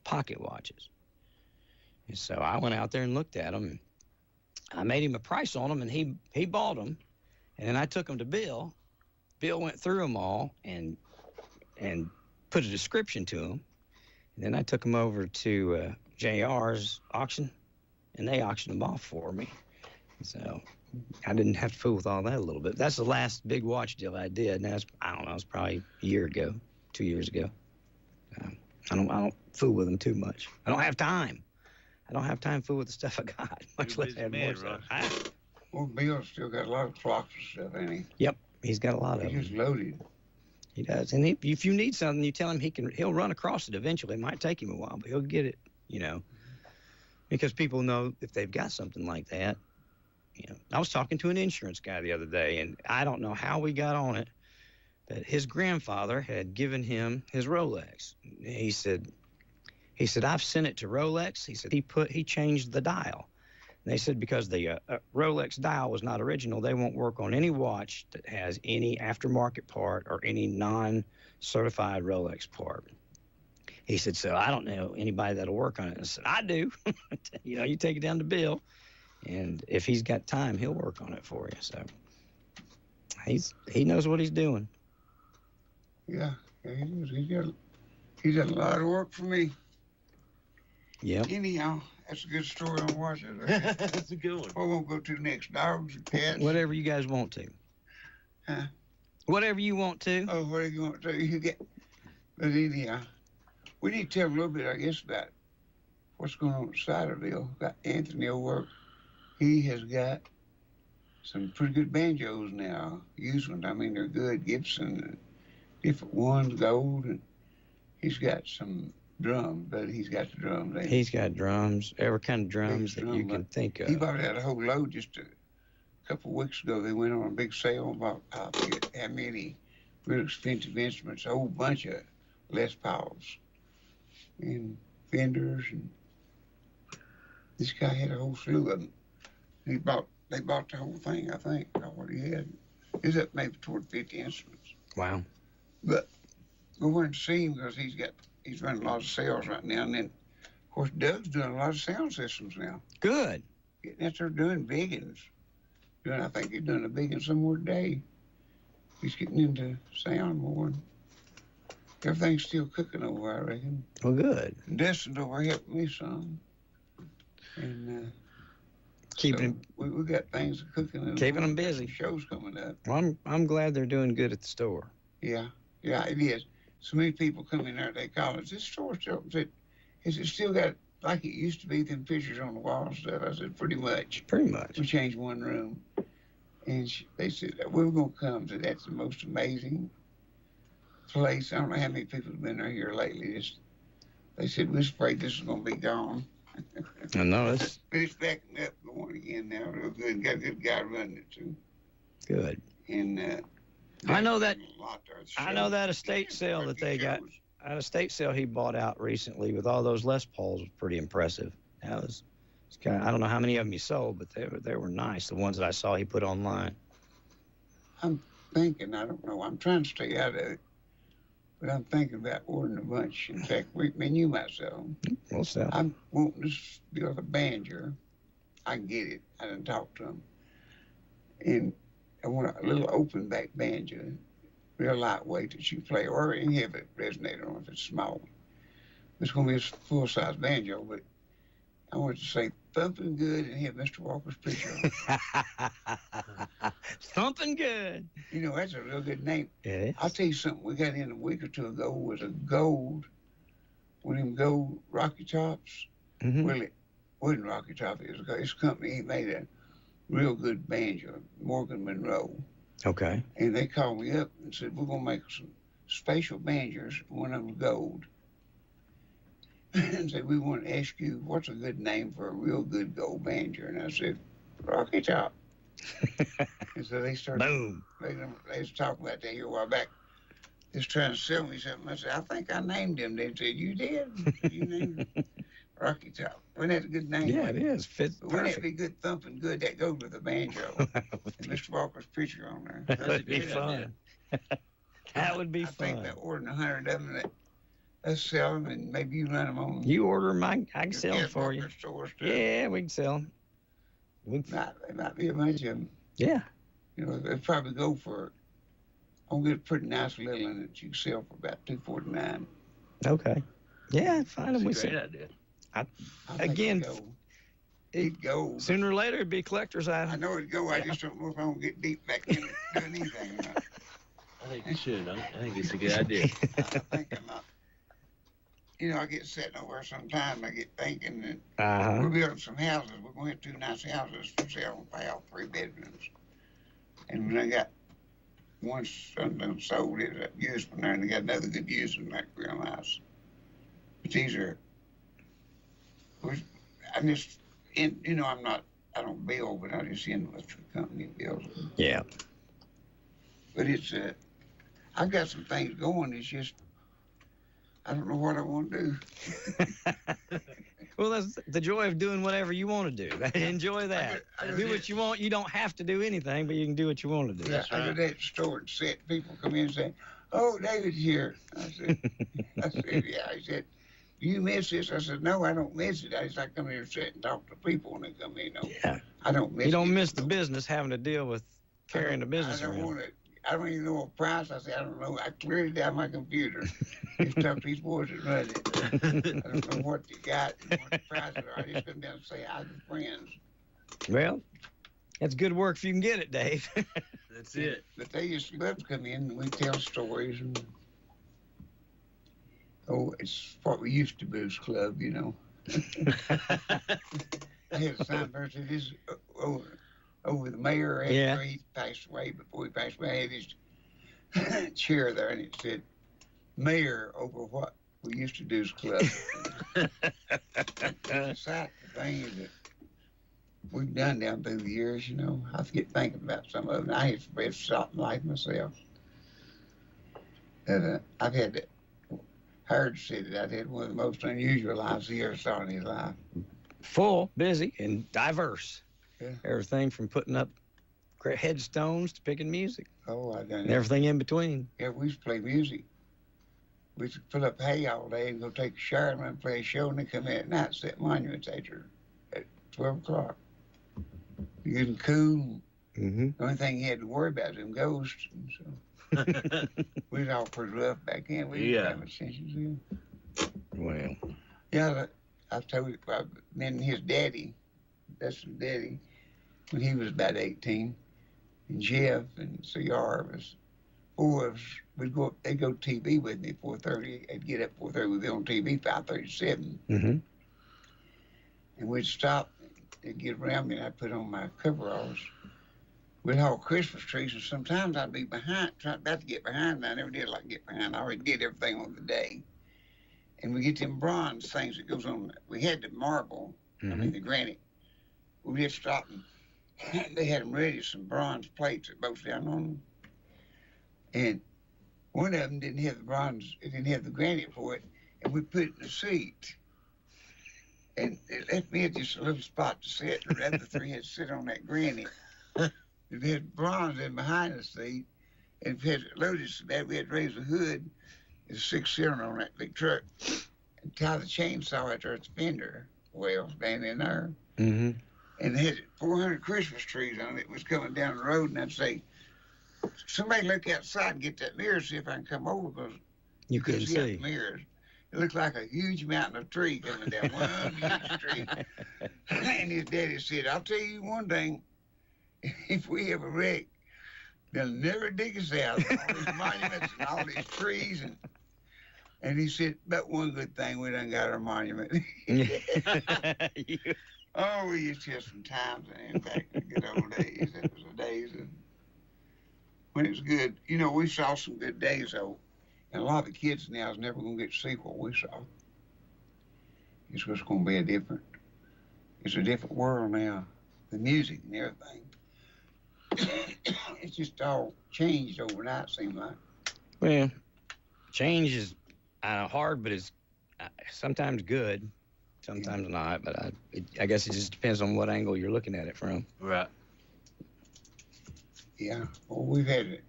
pocket watches. And so I went out there and looked at them, and I made him a price on them, and he bought them. And then I took them to Bill. Bill went through them all and put a description to them. And then I took them over to JR's auction, and they auctioned them off for me. So I didn't have to fool with all that a little bit. That's the last big watch deal I did. Now I don't know, it's probably a year ago, 2 years ago. I don't fool with them too much. I don't have time. I don't have time to fool with the stuff I got, much less have more stuff. Well, Bill's still got a lot of clocks and stuff, ain't he? Yep, he's got a lot of them. He's just loaded. He does. And if you need something, you tell him he'll run across it eventually. It might take him a while, but he'll get it, you know. Because people know if they've got something like that, him. I was talking to an insurance guy the other day, and I don't know how we got on it, but his grandfather had given him his Rolex. He said, I've sent it to Rolex. He said, he changed the dial. And they said because the Rolex dial was not original, they won't work on any watch that has any aftermarket part or any non-certified Rolex part. He said, so I don't know anybody that'll work on it. I said, I do. You take it down to Bill, and if he's got time, he'll work on it for you. So he knows what he's doing. Yeah, he did a lot of work for me. Yeah. Anyhow, that's a good story on watches. That's a good one. What we'll go to next? Dogs or cats? Whatever you guys want to. Huh? Whatever you want to. Oh, whatever you want to. You get. But anyhow, we need to tell a little bit, I guess, about what's going on at Ciderville. Got Anthony over. He has got some pretty good banjos now. Used ones, I mean, they're good. Gibson, different ones, gold, and he's got some drums, but he's got the drums. He's got drums, every kind of drums that you can think of. He bought out a whole load just a couple of weeks ago. They went on a big sale about, I forget how many real expensive instruments, a whole bunch of Les Pauls and Fenders, and this guy had a whole slew of them. They bought the whole thing, I think, what he had. He's up maybe toward 50 instruments. Wow. But we went to see him because he's running a lot of sales right now. And then, of course, Doug's doing a lot of sound systems now. Good. That's her doing big ones. I think he's doing a big one somewhere today. He's getting into sound more. And everything's still cooking over, I reckon. Well, good. And Dustin's over helping me some. And keeping so we got things cooking. And keeping them busy. Shows coming up. Well, I'm glad they're doing good at the store. Yeah, it is. So many people come in there, they call it, this store still, is it still got, like it used to be, them pictures on the wall and stuff? I said, pretty much. Pretty much. We changed one room. And they said, we're going to come to that's the most amazing place. I don't know how many people have been here lately. They said, we're afraid this is going to be gone. I know it's... But it's backing up, going again now, real good. Got a good guy running it, too. Good. And, I know that estate sale that they got, an estate sale he bought out recently with all those Les Pauls was pretty impressive. That was kind of, I don't know how many of them he sold, but they were nice. The ones that I saw he put online. I'm thinking, I don't know, I'm trying to stay out of it, but I'm thinking about ordering a bunch. In fact, you might sell them. We'll sell. I'm wanting to build a banjo. I can get it. I didn't talk to him. And I want a little open back banjo, real lightweight that you play, or any heavy resonator on if it's small. It's going to be a full-size banjo, but I want to say thumping good and have Mr. Walker's picture on it. Thumping good. That's a real good name. Yeah. I'll tell you something we got in a week or two ago was a gold, one of them gold Rocky Tops. Mm-hmm. Well, it wasn't Rocky Top. It was his company. He made a real good banjo, Morgan Monroe. Okay. And they called me up and said, we're going to make some special banjos, one of them gold. And said, we want to ask you, what's a good name for a real good gold banjo? And I said, Rocky Top. And so they started, boom. They was talking about that here a while back. Just trying to sell me something. I said, I think I named him. They said, you did? You named him? Rocky Top. Wasn't that a good name? Yeah, it is. Fits but wouldn't perfect. it be good thumping good? That goes with the banjo. And Mr. Walker's picture on there. That would be fun. That would be I fun. think about ordering 100 of them. Let's sell them, and maybe you run them on. You order them, I can sell them for you. Stores too. Yeah, we can sell them. They might be a bunch of them. Yeah. They'll probably go for. I'll get a pretty nice little one that you can sell for about $249. Okay. Yeah, find them. That's a great idea. Again, it'd go. Sooner or later, it'd be a collector's item. I know it'd go. I just don't know if I'm going to get deep back in it, doing anything. I think you should. I think it's a good idea. I think I'm not. I get sitting over sometime. I get thinking that we're building some houses. We're going to have 2 nice houses for sale and pay off 3 bedrooms. And when I got one something sold, it was a used one there, and I got another good used one like real nice. But these are, I'm just, I'm not I don't build, but I just invoice for the company that builds it. Yeah. But it's I've got some things going. It's just I don't know what I want to do. Well, that's the joy of doing whatever you want to do. Enjoy that. Do what you want. You don't have to do anything, but you can do what you want to do. Yeah, I go to that store and sit. People come in and say, "Oh, David's here." I said, "Yeah." He said, "Do you miss this?" I said, "No, I don't miss it. I just like come here and sit and talk to people when they come in. Yeah. I don't miss it. You don't miss the business having to deal with carrying the business around. I don't even know what price. I said, I don't know. I cleared it down my computer. Just talk to these boys that run it. I don't know what you got and what the prices are. I just come down and say hi to friends. Well, that's good work if you can get it, Dave. That's it. But they just love to come in and we tell stories. And, oh, it's what we used to Blues Club, you know. I had a sign there that said, "This over the mayor after he passed away. Before he passed away, I had his chair there, and it said, "Mayor over what we used to do as club." It's a thing that we've done down through the years, you know. I forget thinking about some of them. I had to be something like myself. And I've had Howard said that I'd had one of the most unusual lives he ever saw in his life. Full, busy, and diverse. Yeah. Everything from putting up headstones to picking music. Oh, I done and everything in between. Yeah, we used to play music. We used to fill up hay all day and go take a shower and then play a show and then come in at night and set monuments at 12 o'clock. Good and cool. Mm-hmm. The only thing you had to worry about was them ghosts. And so we was all pretty rough back then. We didn't have much sense to Well. Yeah, I've told you about then his daddy, that's his daddy, when he was about 18, and Jeff and C.R. was 4 of us. We'd go up, they'd go to TV with me 4:30. I'd get up 4:30, we'd be on TV 5:37. Mm-hmm. And we'd stop, they'd get around me, and I'd put on my coveralls. We'd haul Christmas trees, and sometimes I'd be behind, about to get behind, and I never did like get behind. I already did everything on the day. And we get them bronze things that goes on. We had the marble, I mean the granite. We just stopped and they had them ready, some bronze plates that goes down on them. And one of them didn't have the bronze, it didn't have the granite for it, and we put it in the seat. And it left me at just a little spot to sit, and the other 3 had to sit on that granite. It had bronze in behind the seat, and if it had loaded so bad, we had to raise the hood. There's a 6-cylinder on that big truck, and tie the chainsaw out there at the fender well down in there. Mm-hmm. And they had 400 Christmas trees on it. It was coming down the road, and I'd say, "Somebody look outside and get that mirror, see if I can come over," because you couldn't see the mirrors. It looked like a huge mountain of tree coming down, one huge tree. And his daddy said, "I'll tell you one thing, if we have a wreck, they'll never dig us out. All these monuments and all these trees." And he said, "But one good thing, we done got our monument." Oh, we used to have some times in back in the good old days. That was the days of when it was good. You know, we saw some good days, though. And a lot of the kids now is never going to get to see what we saw. It's just going to be it's a different world now. The music and everything. It's just all changed overnight, it seems like. Well, change is hard, but it's sometimes good, sometimes not. But I guess it just depends on what angle you're looking at it from. Right. Yeah. Well, we've had it.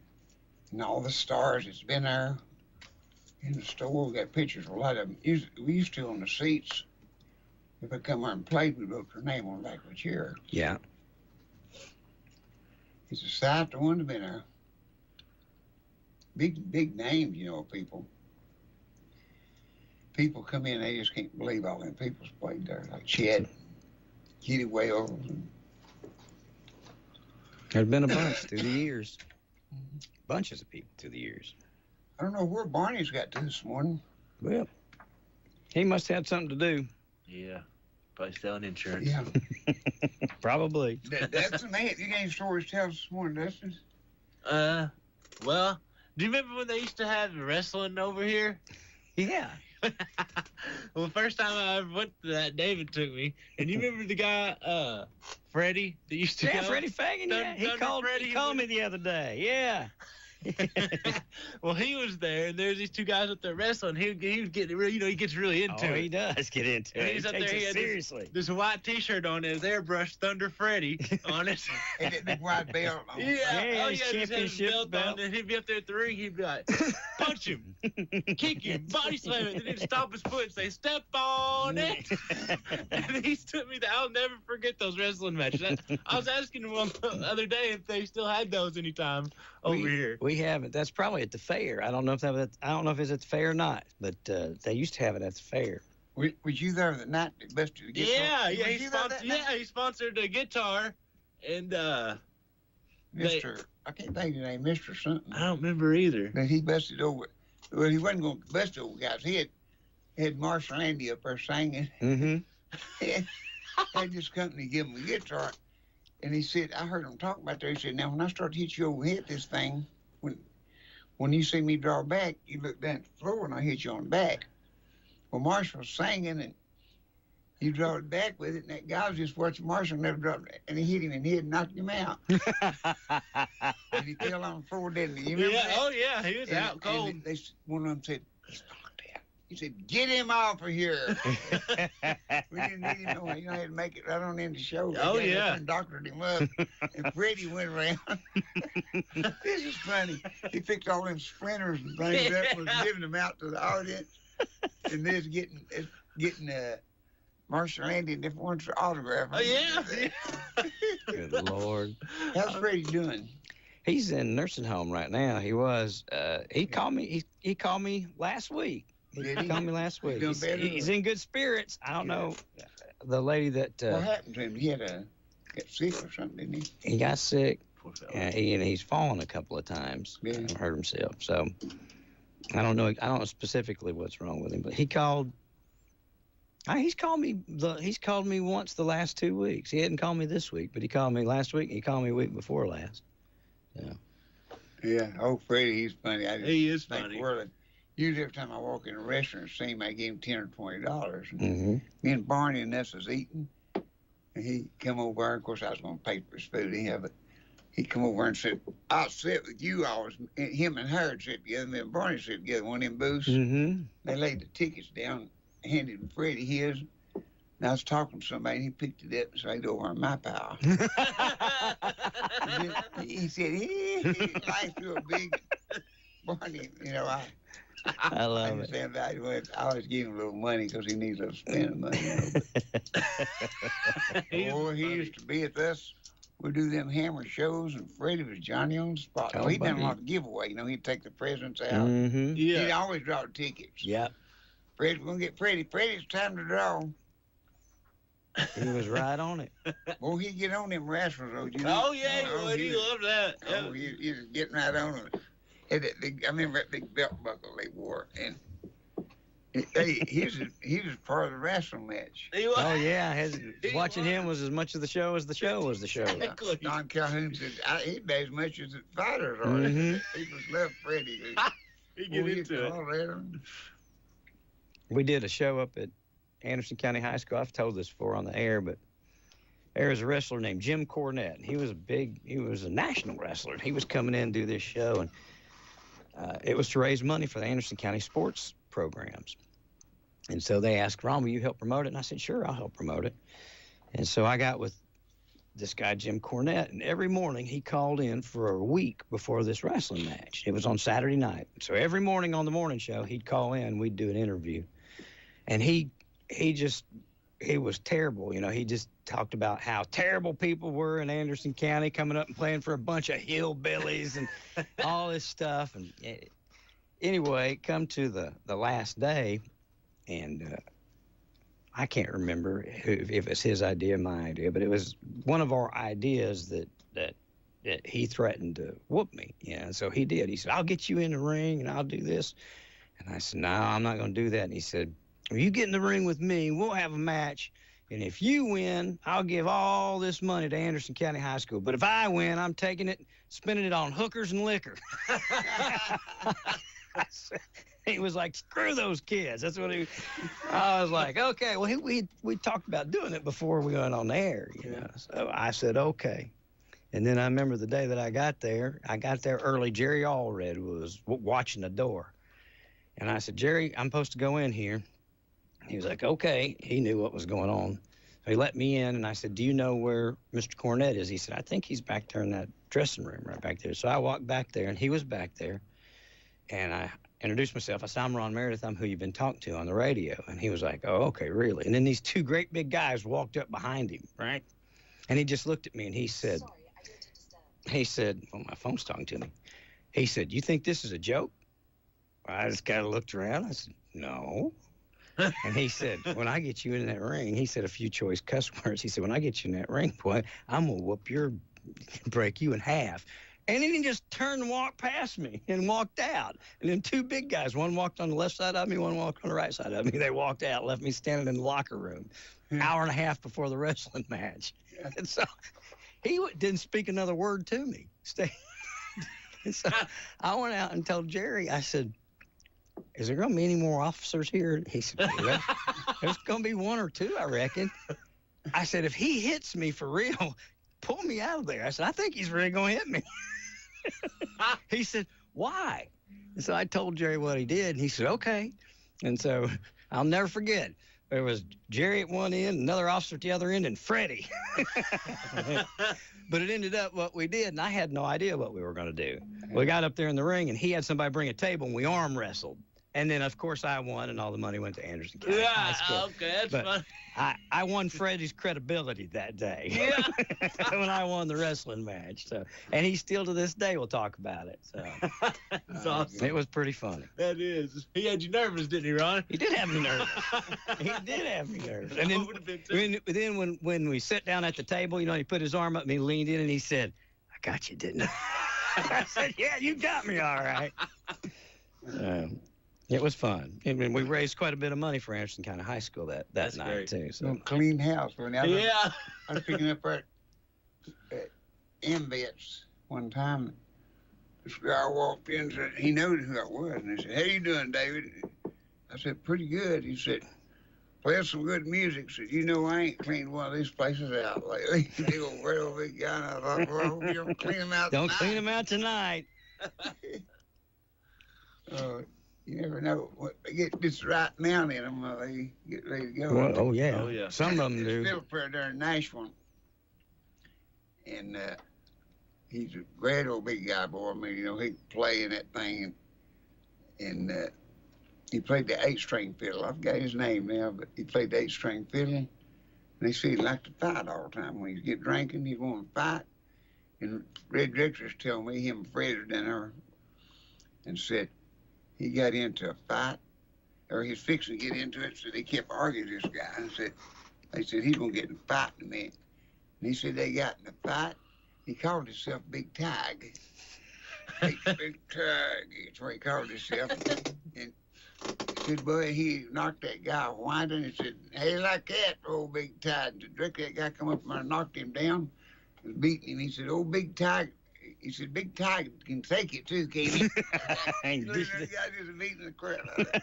And all the stars that's been there in the store, we got pictures of a lot of them. We used to on the seats. If they come out and played, we wrote their name on the back of the chair. Yeah. It's a sight to one to been there. Big names, you know, people. People come in, they just can't believe all them people's played there, like Chet, Kitty Wales. There's been a bunch through the years. Bunches of people through the years. I don't know where Barney's got to this morning. Well, he must have had something to do. Yeah. Probably selling insurance. Yeah. Probably. That's the man. You got any stories to tell us this morning, Dustin? Well, do you remember when they used to have wrestling over here? Yeah. Well, the first time I ever went to that, David took me. And you remember the guy, Freddie, that used to go? Freddie Fagan, yeah. He called me the other day, yeah. Well, he was there, and there's these two guys up there wrestling. He was getting really, he gets really into it. Oh, he does get into it. He's He up takes there. He it had seriously. This white T-shirt on it, airbrush Thunder Freddy on it. And that big white belt on. Yeah, his just had his championship belt. on, and he'd be up there at the ring. He'd be like, punch him, kick him, body slam it, and then he'd stomp his foot and say, step on it. And he took me. I'll never forget those wrestling matches. I was asking him the other day if they still had those anytime over here. We haven't. That's probably at the fair. I don't know if it's at the fair or not, but they used to have it at the fair. Was you there the night that busted the guitar? He sponsored a guitar, and Mr. I can't think of his name, Mr. something. I don't remember either. That he busted over. Well, he wasn't going to bust over guys. He had Marshall Andy up there singing. Mm-hmm. Had this company give him a guitar, and he said, I heard him talk about that. He said, now when I start to hit you over the head, this thing, when you see me draw back, you look down at the floor and I hit you on the back. Well, Marshall was singing and you draw it back with it, and that guy was just watching Marshall never drop it, and he hit him in the head and knocked him out. And he fell on the floor, didn't he? You remember that? Oh yeah, he was out cold. And one of them said, he's knocked out. He said, get him off of here. We didn't need him. No, I had to make it right on the end of the show. Oh, yeah. And doctored him up. And Freddie went around. This is funny. He picked all them splinters and things up and was giving them out to the audience. And this getting Marshall Andy and different ones for autograph. Oh, yeah. Good Lord. How's Freddie doing? He's in nursing home right now. He was. He called me. He called me last week. He called me last week. He's in good spirits. I don't know. The lady that. What happened to him? He got sick or something, didn't he? He got sick. And he's fallen a couple of times. Yeah. Hurt himself. So I don't know. I don't know specifically what's wrong with him, but he called. He's called me once the last 2 weeks. He hadn't called me this week, but he called me last week. And he called me a week before last. Yeah. Yeah. Oh, Freddie, he's funny. He is funny. Usually every time I walk in a restaurant, see him, I give him $10 or $20. And Mm-hmm. me and Barney and us was eating, and he come over there. Of course, I was going to pay for his food anyhow, but he come over and said, I'll sit with you. Him and Howard sit together. Me and Barney sit together, one of them booths. Mm-hmm. They laid the tickets down, handed Freddie his. And I was talking to somebody, and he picked it up and laid it over on my pile. He said, he laughed real big. Barney, I love it. I always give him a little money because he needs a little spending money. Boy, he used to be with us. We'd do them hammer shows, and Freddie was Johnny on the spot. Oh, He'd done a buddy. lot of giveaway. He'd take the presents out. Mm-hmm. He'd always draw the tickets. Yep. Freddie, we're going to get Freddie. Freddie, it's time to draw. He was right on it. Boy, he'd get on them wrestlers, though. Oh, yeah, he would. He loved that. Oh, he was getting right on them. I remember that big belt buckle they wore, and he was part of the wrestling match. Oh yeah, watching him was as much of the show as the show was the show. Exactly. Don Calhoun said he'd be as much as the fighters are. Mhm. People love Freddie. He get into it. We did a show up at Anderson County High School. I've told this before on the air, but there was a wrestler named Jim Cornette, and he was a national wrestler. He was coming in to do this show, and it was to raise money for the Anderson County sports programs. And so they asked, Ron, will you help promote it? And I said, sure, I'll help promote it. And so I got with this guy, Jim Cornette, and every morning he called in for a week before this wrestling match. It was on Saturday night. So every morning on the morning show, he'd call in, we'd do an interview. And he was terrible. He just talked about how terrible people were in Anderson County, coming up and playing for a bunch of hillbillies and all this stuff. And anyway, come to the last day, and I can't remember if it's his idea or my idea, but it was one of our ideas that he threatened to whoop me. So he did. He said, I'll get you in the ring and I'll do this. And I said, no, I'm not going to do that. And he said, if you get in the ring with me, we'll have a match. And if you win, I'll give all this money to Anderson County High School. But if I win, I'm taking it, spending it on hookers and liquor. He was like, screw those kids. That's what I was like, okay. Well, we talked about doing it before we went on the air, you know. So I said, okay. And then I remember the day that I got there early. Jerry Allred was watching the door. And I said, Jerry, I'm supposed to go in here. He was like, okay. He knew what was going on. So he let me in, and I said, do you know where Mr. Cornett is? He said, I think he's back there in that dressing room right back there. So I walked back there, and he was back there. And I introduced myself. I said, I'm Ron Meredith. I'm who you've been talking to on the radio. And he was like, oh, okay, really? And then these two great big guys walked up behind him, right? And he just looked at me, and he said, well, my phone's talking to me. He said, you think this is a joke? I just kind of looked around. I said, no. And he said, when I get you in that ring, he said a few choice cuss words. He said, when I get you in that ring, boy, I'm going to break you in half. And then he just turned and walked past me and walked out. And then two big guys, one walked on the left side of me, one walked on the right side of me. They walked out, left me standing in the locker room, hour and a half before the wrestling match. And so he didn't speak another word to me. And so I went out and told Jerry, I said, is there going to be any more officers here? He said, well, there's going to be one or two, I reckon. I said, if he hits me for real, pull me out of there. I said, I think he's really going to hit me. He said, why? And so I told Jerry what he did, and he said, okay. And so I'll never forget. There was Jerry at one end, another officer at the other end, and Freddie. But it ended up what we did, and I had no idea what we were going to do. We got up there in the ring, and he had somebody bring a table, and we arm wrestled. And then, of course, I won, and all the money went to Anderson County High School. Okay, that's funny. I won Freddie's credibility that day. Yeah. When I won the wrestling match. So, and he still to this day will talk about it. So that's awesome. It was pretty funny. That is. He had you nervous, didn't he, Ron? He did have me nervous. He did have me nervous. And then, when we sat down at the table, you know, he put his arm up and he leaned in and he said, I got you, didn't I? I said, yeah, you got me all right. It was fun. I mean, we raised quite a bit of money for Anderson County High School that night, great. Too. So. Clean house. I was picking up at MVets one time. This guy walked in and said, he knew who I was. And he said, how you doing, David? I said, pretty good. He said, play us some good music. He said, you know, I ain't cleaned one of these places out lately. He was a real big guy. And I thought, well, you don't clean them out tonight. Don't clean them out tonight. You never know what they get this right amount in them when they get ready to go. Well, oh yeah. Some of them do. Still up there in Nashville, and he's a great old big guy, boy. I mean, you know, he could play in that thing, and he played the 8-string fiddle. I forgot his name now, but he played the 8-string fiddle. And they said he liked to fight all the time. When he'd get drinking, he'd want to fight. And Red Richards told me, him and Fred were down there, and said, he got into a fight, or he's fixing to get into it, so they kept arguing this guy. And they said, he's going to get in a fight in a minute. And he said they got in a fight. He called himself Big Tig. Big Tig, that's what he called himself. And he said, boy, he knocked that guy whining. He said, hey, like that, old Big Tig. Directly that guy come up and knocked him down, was beating him. He said, old Big Tig. He said, Big Tig can take it too, can't he? That guy just beating the crap out of it.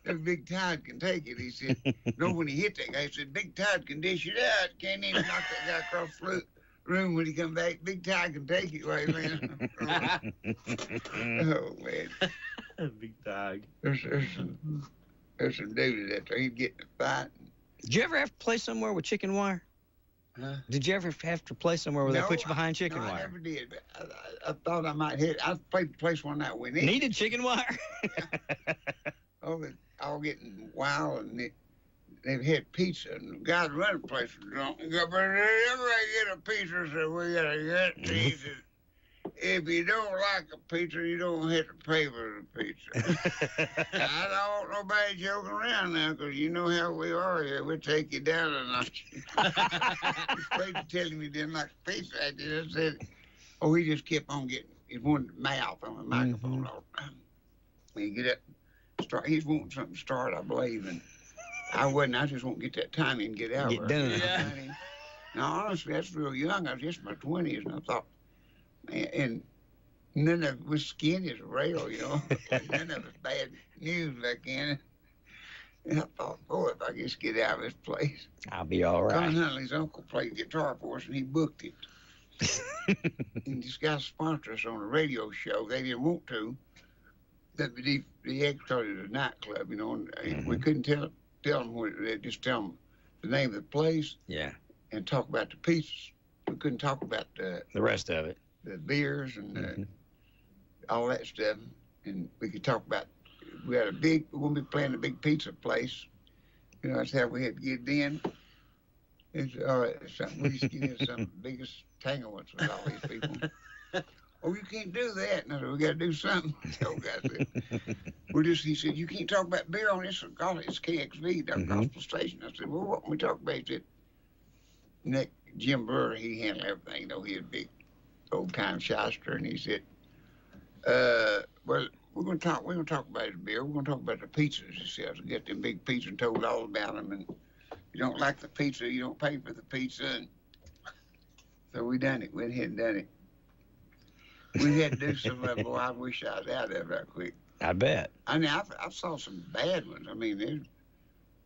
That Big Tig can take it. He said, no, when he hit that guy, he said, Big Tig can dish it out. Can't even knock that guy across the room when he come back. Big Tig can take it, right, man? Oh, man. Big Tig. There's some dudes out there. He'd get in a fight. Did you ever have to play somewhere with chicken wire? Huh? Did you ever have to play somewhere where they put you behind chicken wire? I never did. But I thought I might hit. I played the place one night we needed chicken wire. Yeah. All getting wild, and they've had pizza, and the guys running the place was drunk. He goes, everybody get a pizza, so we gotta get cheese. If you don't like a pizza, you don't have to pay for the pizza. I don't want nobody joking around now, because you know how we are here. We'll take you down a notch. He's afraid to tell him he didn't like pizza. I just said, oh, he just kept on getting, he wanted to mouth on the microphone all the time. When you get up, he's wanting something to start, I believe, and I wasn't. I just won't get that time and get out of there. Yeah. Now, honestly, that's real young. I was just in my 20s, and I thought, and None of it was skinny as a rail, you know. None of it's bad news back then. And I thought, boy, if I just get out of this place. I'll be all right. Con Huntley's uncle played guitar for us, and he booked it. And this guy sponsored us on a radio show. They didn't want to. The X called it a nightclub, you know. And we couldn't tell them what it was. Just tell them the name of the place. Yeah. And talk about the pizzas. We couldn't talk about the rest of it. The beers and all that stuff. And we could talk about, we're going to be playing a big pizza place. You know, that's how we had to get in. It's all right, we used to get in some of the biggest tanglements with all these people. Oh, you can't do that. And I said, we got to do something. So guy said, he said, you can't talk about beer on this. God, it's KXV, the gospel station. I said, well, what can we talk about? He said, Nick, Jim Burr, he handled everything. You know, he was a big old-time shyster. And he said, well, we're going to talk about the beer. We're going to talk about the pizzas. He said, I get them big pizzas and told all about them. And you don't like the pizza, you don't pay for the pizza. And so we done it. Went ahead and done it. We had to do some of them. Boy, I wish I was out of it right quick. I bet. I mean, I saw some bad ones. I mean,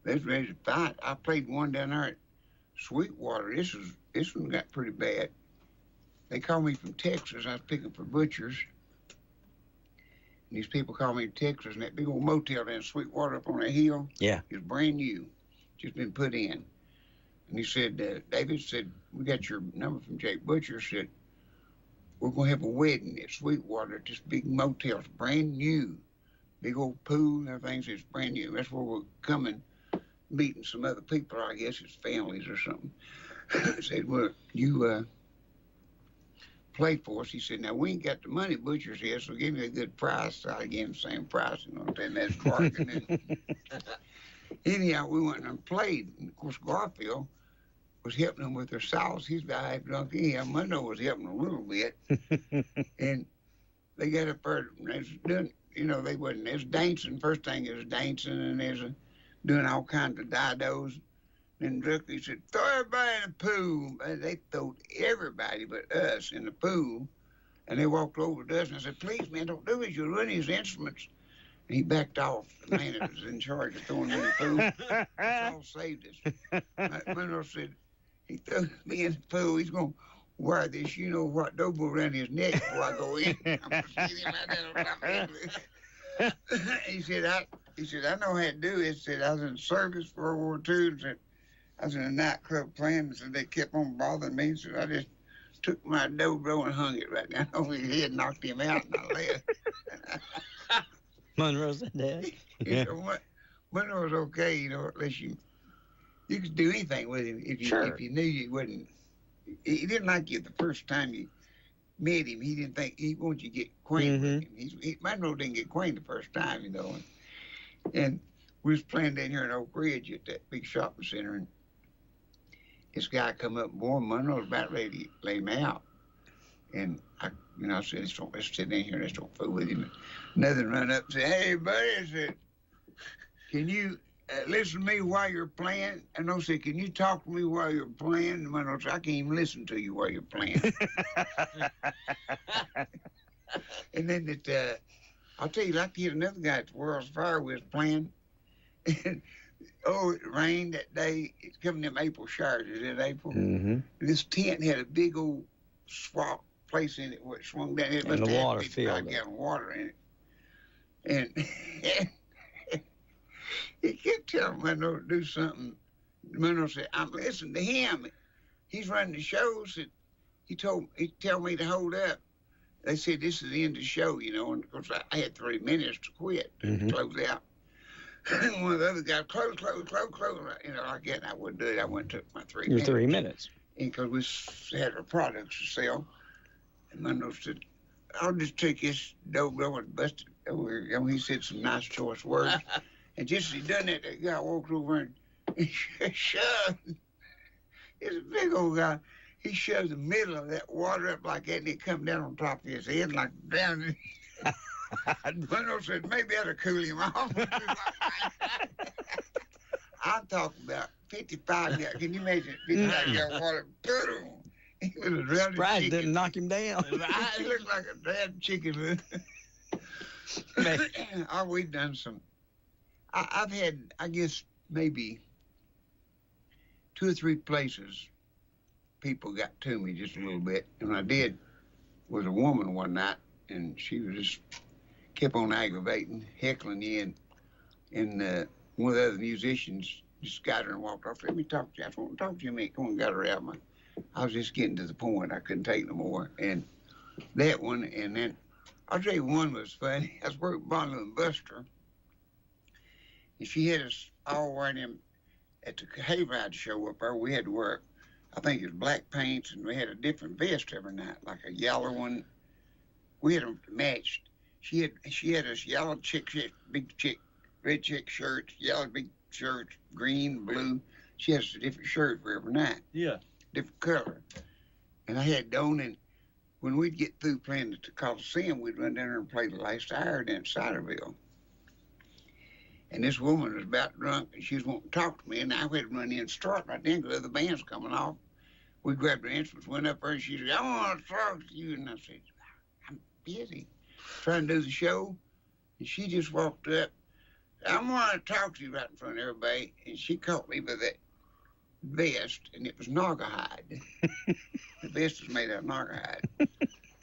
they was ready to fight. I played one down there at Sweetwater. This one got pretty bad. They called me from Texas. I was picking for butchers. And these people called me from Texas, and that big old motel down in Sweetwater up on that hill. Yeah. Is brand new. Just been put in. And he said, David said, we got your number from Jake Butcher. Said, we're going to have a wedding at Sweetwater at this big motel. It's brand new. Big old pool and everything. It's brand new. That's where we're coming, meeting some other people. I guess it's families or something. I said, well, you play for us. He said, now, we ain't got the money Butcher's here, so give me a good price. So I gave him the same price. You know what I'm saying? That's bargaining. Anyhow, we went and played. And of course, Garfield was helping them with their sauce. He's the half drunk. Anyhow, Mundo was helping a little bit. And they got up there and they was doing, you know, they was dancing. First thing is dancing, and they was doing all kinds of didos. And Drucky said, throw everybody in the pool. And they threw everybody but us in the pool. And they walked over to us and I said, please, man, don't do this. You'll ruin his instruments. And he backed off. The man that was in charge of throwing him in the pool. That's all saved us. Mundo said, he threw me in the pool. He's going to wear this, you know what, double around his neck before I go in. I'm going to see him right there. He said, I know how to do it. He said, I was in service for World War II. And said, I was in a nightclub playing, and so they kept on bothering me. So I just took my dobro and hung it right down over his head, knocked him out, and I left. Monroe said that. You know, Monroe was okay, you know, unless you could do anything with him if you knew you wouldn't. He didn't like you the first time you met him. He didn't think he wanted you to get acquainted with him. Monroe didn't get acquainted the first time, you know. And we was playing down here in Oak Ridge at that big shopping center, and this guy come up, boy, Monroe was about ready to lay him out. And I said, let's sit down here and let's don't fool with him. Another run up and said, hey, buddy, I said, can you listen to me while you're playing? And I said, can you talk to me while you're playing? And Monroe said, I can't even listen to you while you're playing. And then I'll tell you, like hit another guy at the World's Fair we was playing. And, it rained that day. It's coming them April showers. Is it April? Mm-hmm. This tent had a big old swamp place in it where it swung down. It and the water filled it. 55 gallon water in it. And he kept telling Monroe to do something. Monroe said, I'm listening to him. He's running the show. Said, he told me to hold up. They said, this is the end of the show, you know. And of course, I had 3 minutes to quit, to close out. And one of the other guys, close, you know, like that, and I wouldn't do it. I went and took my 3 minutes. Your 3 minutes. And because we had our products to sell. And Monroe said, I'll just take this dobro and bust it over here. And he said some nice choice words. And just as he done that, that guy walked over and shoved. It's a big old guy. He shoved the middle of that water up like that, and it come down on top of his head, like down. Monroe said, maybe that'll cool him off. I'm talking about 55 gallons. Can you imagine 55 gallon water? Boom! He It was a drowning Surprised chicken. didn't knock him down. It looked like a dead chicken. We've done some. I've had, I guess, maybe 2 or 3 places people got to me just a little bit. And when I did, was a woman one night, and she was just kept on aggravating, heckling you, and one of the other musicians just got her and walked off. Let me talk to you. I just want to talk to you a minute. Come on, got her out. I was just getting to the point. I couldn't take no more. And that one, and then I'll tell you one was funny. I was working with Bonnie and Buster, and she had us all wearing at the hayride show up there. We had to wear, I think it was black paints, and we had a different vest every night, like a yellow one. We had them matched. She had us yellow big chick, red chick shirts, yellow big shirts, green, blue. She has a different shirt for every night. Yeah. Different color. And I had on, and when we'd get through playing at the Coliseum, we'd run down there and play the last hour down in Ciderville. And this woman was about drunk, and she was wanting to talk to me, and I had to run in and start right then because the other band's coming off. We grabbed her instruments, went up there, and she said, I want to talk to you. And I said, I'm busy trying to do the show. And she just walked up. I want to talk to you right in front of everybody. And she caught me by that vest, and it was naugahyde. The vest was made out of naugahyde.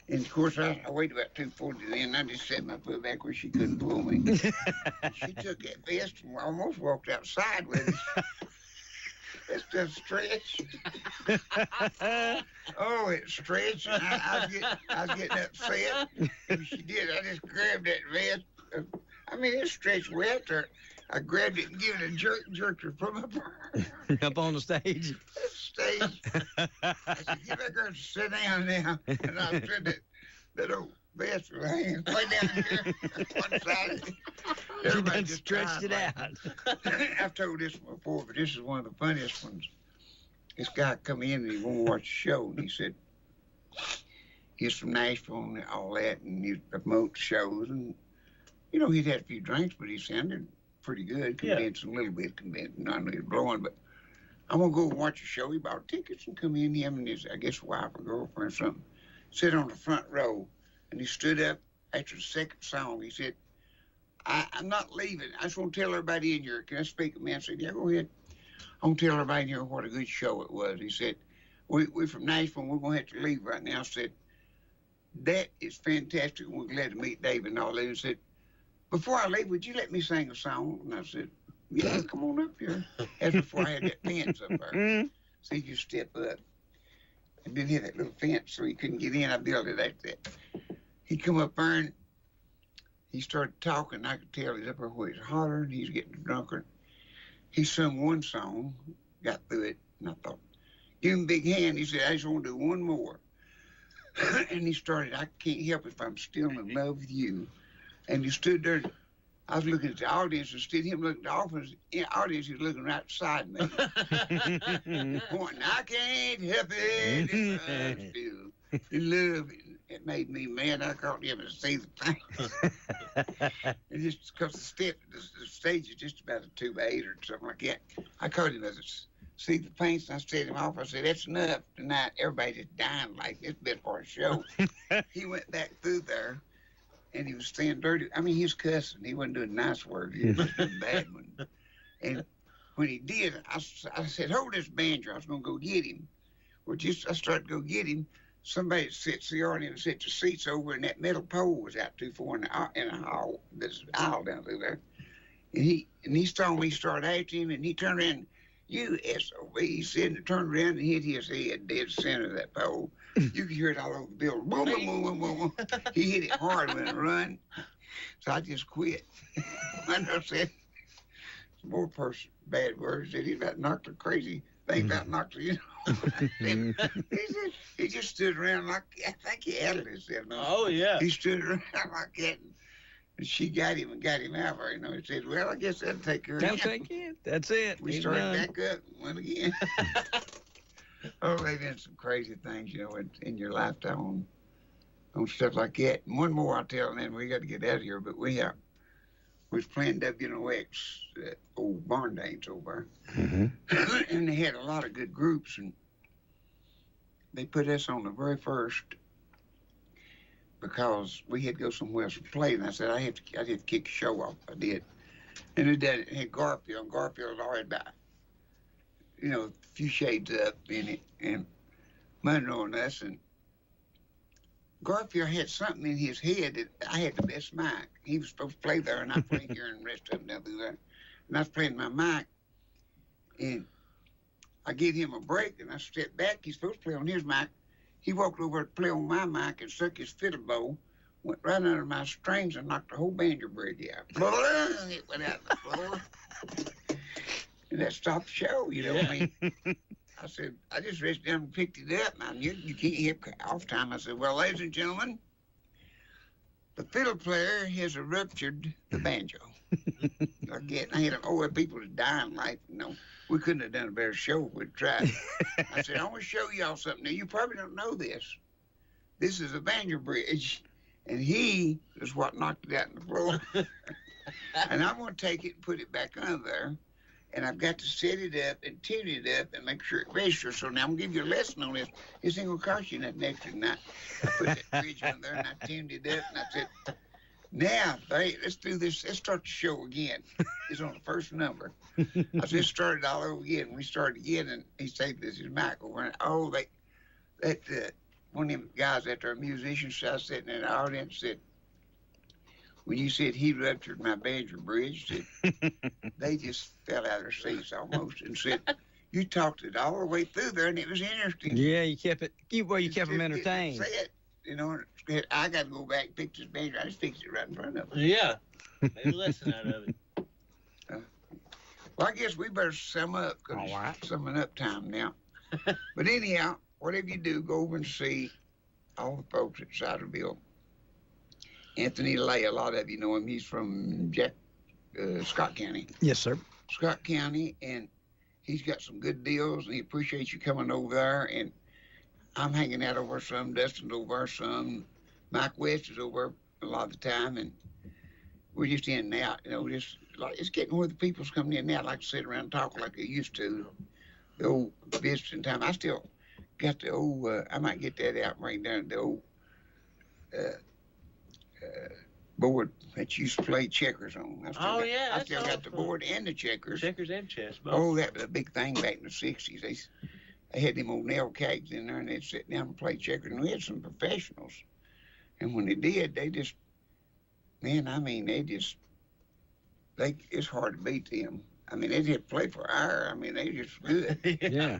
And of course, I weighed about 240 then, and I just set my foot back where she couldn't pull me. She took that vest and almost walked outside with it. It's just stretched. Oh, it stretched, and I was getting upset. And she did. I just grabbed that vest. I mean, it stretched way up there. I grabbed it and gave it a jerk and jerked her from up on the stage. I said, get back there and sit down now. And I said that old vest was hanging way down here one side. She done stretched it out. I've told this one before, but this is one of the funniest ones. This guy come in and he wanted to watch the show, and he said, he's from Nashville and all that, and he'd promote shows, and, you know, he'd had a few drinks, but he sounded pretty good, convinced a little bit, convinced, not really blowing, but I'm going to go watch a show. He bought tickets and come in, him and his, I guess, wife or girlfriend or something, sit on the front row, and he stood up after the second song. He said, I'm not leaving. I just want to tell everybody in here, can I speak to me? I said, yeah, go ahead. I want to tell everybody in here what a good show it was. He said, we're from Nashville, and we're going to have to leave right now. I said, that is fantastic. We're glad to meet David and all that. He said, before I leave, would you let me sing a song? And I said, yeah, come on up here. That's before I had that fence up there. So he just step up. I didn't have that little fence, so he couldn't get in. I built it like that. He come up there, and he started talking. I could tell he's up there where he's hollering. He's getting drunker. He sung one song, got through it, and I thought, give him a big hand. He said, I just want to do one more. And he started, I can't help if I'm still in love with you. And he stood there. I was looking at the audience, instead of him looking at the audience, he was looking right beside me. Pointing, I can't help it if I'm still in love. It made me mad. I caught him to see the thing. And just because the stage is just about a 2x8 or something like that. I caught him as a see the paints, and I set him off. I said, that's enough tonight. Everybody just dying like this bit for a show. He went back through there. And he was saying dirty. I mean, he was cussing. He wasn't doing nice words. He was doing bad ones. And when he did, I said, hold this banjo. I was going to go get him. Well, I started to go get him. Somebody sits the audience, set the seats over, and that metal pole was out too far in the hall. This aisle down through there. And he saw me start after him, and he turned around. You SOB, he said, and turned around and hit his head dead center of that pole. You could hear it all over the building. Boom, boom, boom, boom, boom. He hit it hard when it run. So I just quit. And I said, some more bad words. Said he about knocked her crazy. Think about knocked her, you know. He just stood around like, I think he added himself. Oh, yeah. He stood around like that. And she got him and got him out there, you know. He said, well, I guess that'll take care of him. That'll take it. That's it. We started back up and went again. Oh, they've done some crazy things, you know, in your lifetime on stuff like that. And one more I'll tell, and then we got to get out of here. But we was playing WNOX, old barn dance over there. And they had a lot of good groups. And they put us on the very first because we had to go somewhere else to play, and I said I had to kick the show off. I did, and it had Garfield. And Garfield was already about, a few shades up in it, and Monroe and us, and Garfield had something in his head that I had the best mic. He was supposed to play there, and I played here, and the rest of them down there. And I was playing my mic, and I gave him a break, and I stepped back. He's supposed to play on his mic. He walked over to play on my mic and stuck his fiddle bow, went right under my strings, and knocked the whole banjo bridge out. It went out the floor. And that stopped the show, I mean. I said, I just reached down and picked it up. And you can't hear off time. I said, well, ladies and gentlemen, the fiddle player has ruptured the banjo. I had people was dying like, we couldn't have done a better show if we'd tried. I said, I want to show y'all something. Now, you probably don't know this. This is a banjo bridge, and he is what knocked it out on the floor. And I'm going to take it and put it back under there. And I've got to set it up and tune it up and make sure it registers. So now I'm going to give you a lesson on this. This ain't going to cost you nothing extra than that. I put that bridge on there and I tuned it up and I said, now, babe, let's do this. Let's start the show again. It's on the first number. I just started all over again. We started again and he said, this is mic over. And one of them guys that are musicians, I was sitting in the audience, said, when you said he ruptured my banjo bridge, they just fell out of their seats almost and said, you talked it all the way through there and it was interesting. Yeah, you kept them entertained. I got to go back and fix this banjo. I just fixed it right in front of them. Yeah, made a lesson out of it. Well, I guess we better sum up because it's summing up time now. But anyhow, whatever you do, go over and see all the folks at Ciderville. Anthony Lay, a lot of you know him. He's from Scott County. Yes, sir. Scott County, and he's got some good deals, and he appreciates you coming over there. And I'm hanging out over some. Dustin's over some. Mike West is over a lot of the time, and we're just in and out. Just like it's getting where the people's coming in now. Like to sit around and talk like they used to. The old visiting time. I still got the old. I might get that out and bring down the old. Board that you used to play checkers on. I still got the board and the checkers. Checkers and chess. Both. Oh, that was a big thing back in the 60s. They had them old nail kegs in there, and they'd sit down and play checkers. And we had some professionals. And when they did, it's hard to beat them. I mean, they'd have to play for hour. I mean, they just good. Yeah.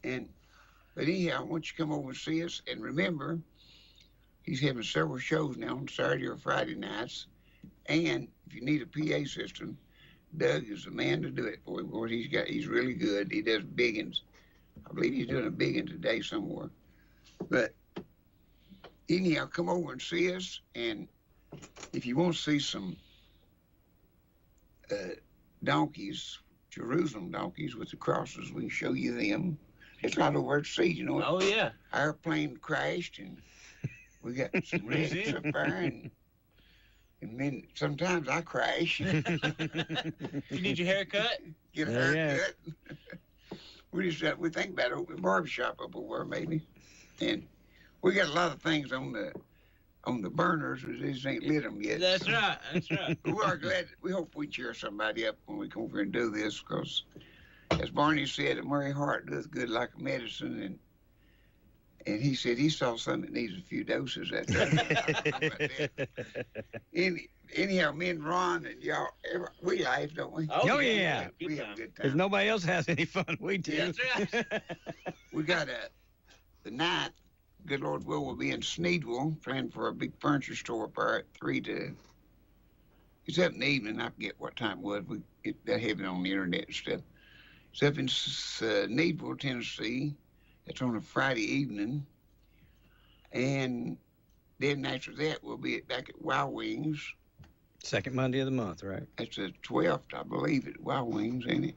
But anyhow, I want you to come over and see us. And remember, he's having several shows now on Saturday or Friday nights. And if you need a PA system, Doug is the man to do it for you. He's really good. He does biggins. I believe he's doing a biggin today somewhere. But anyhow, come over and see us. And if you want to see some donkeys, Jerusalem donkeys with the crosses, we can show you them. It's a lot over at sea, Oh, yeah. Our plane crashed, and we got some wrecks up there, and then sometimes I crash. You need your haircut? Get a haircut. We think about opening a barbershop up over there, maybe. And we got a lot of things on the burners, but they just ain't lit them yet. That's right. We are glad. We hope we cheer somebody up when we come over and do this, because, as Barney said, a merry heart does good like a medicine, and he said he saw something that needs a few doses. That's right. Anyhow, me and Ron and y'all, we laugh, don't we? Oh yeah. We have a good time. If nobody else has any fun, we do. That's right. We got the night, good Lord will, we'll be in Sneedville, planning for a big furniture store up there at 3 to... It's up in the evening. I forget what time it was. They have it on the internet and stuff. It's up in Sneedville, Tennessee. It's on a Friday evening. And then after that, we'll be back at Wild Wings. Second Monday of the month, right? It's the 12th, I believe, at Wild Wings, ain't it?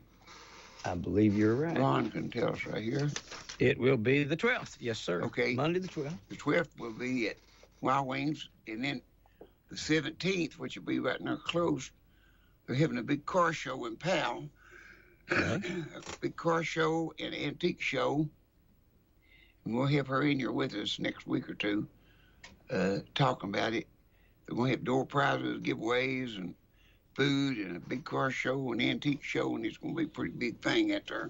I believe you're right. Ron can tell us right here. It will be the 12th. Yes, sir. Okay. Monday the 12th. The 12th will be at Wild Wings. And then the 17th, which will be right now close, they're having a big car show in Powell. Okay. A big car show and antique show. And we'll have her in here with us next week or two, talking about it. They're going to have door prizes, giveaways, and food, and a big car show, an antique show, and it's going to be a pretty big thing out there.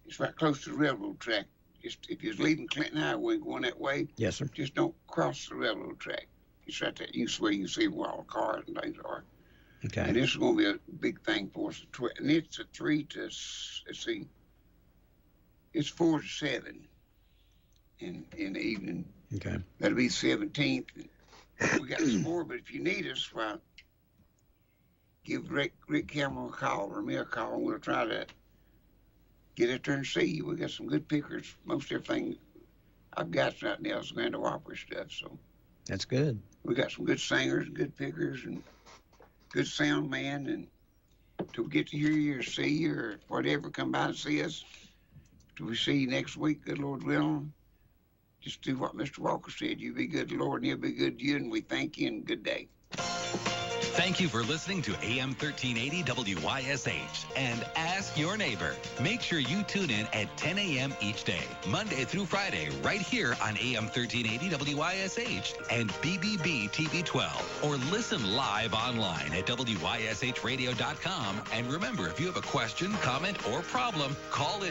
It's right close to the railroad track. Just if you're leaving Clinton Highway going that way, yes, sir. Just don't cross the railroad track. It's right there. You see where all the cars and things are. Okay. And this is going to be a big thing for us. And it's a 3 to, let's see, it's 4 to 7 in the evening. Okay. That'll be 17th. We got some more, but if you need us, well, give Rick Campbell a call or me a call, and we'll try to get out there and see you. We got some good pickers. Most everything I've got right now is Grand Ole Opry stuff, so. That's good. We got some good singers, good pickers, and good sound man, and till we get to hear you or see you or whatever, come by and see us. Till we see you next week, good Lord willing. Just do what Mr. Walker said. You be good to the Lord, and he'll be good to you, and we thank you, and good day. Thank you for listening to AM 1380 WYSH and Ask Your Neighbor. Make sure you tune in at 10 a.m. each day, Monday through Friday, right here on AM 1380 WYSH and BBB TV 12. Or listen live online at WYSHradio.com. And remember, if you have a question, comment, or problem, call in.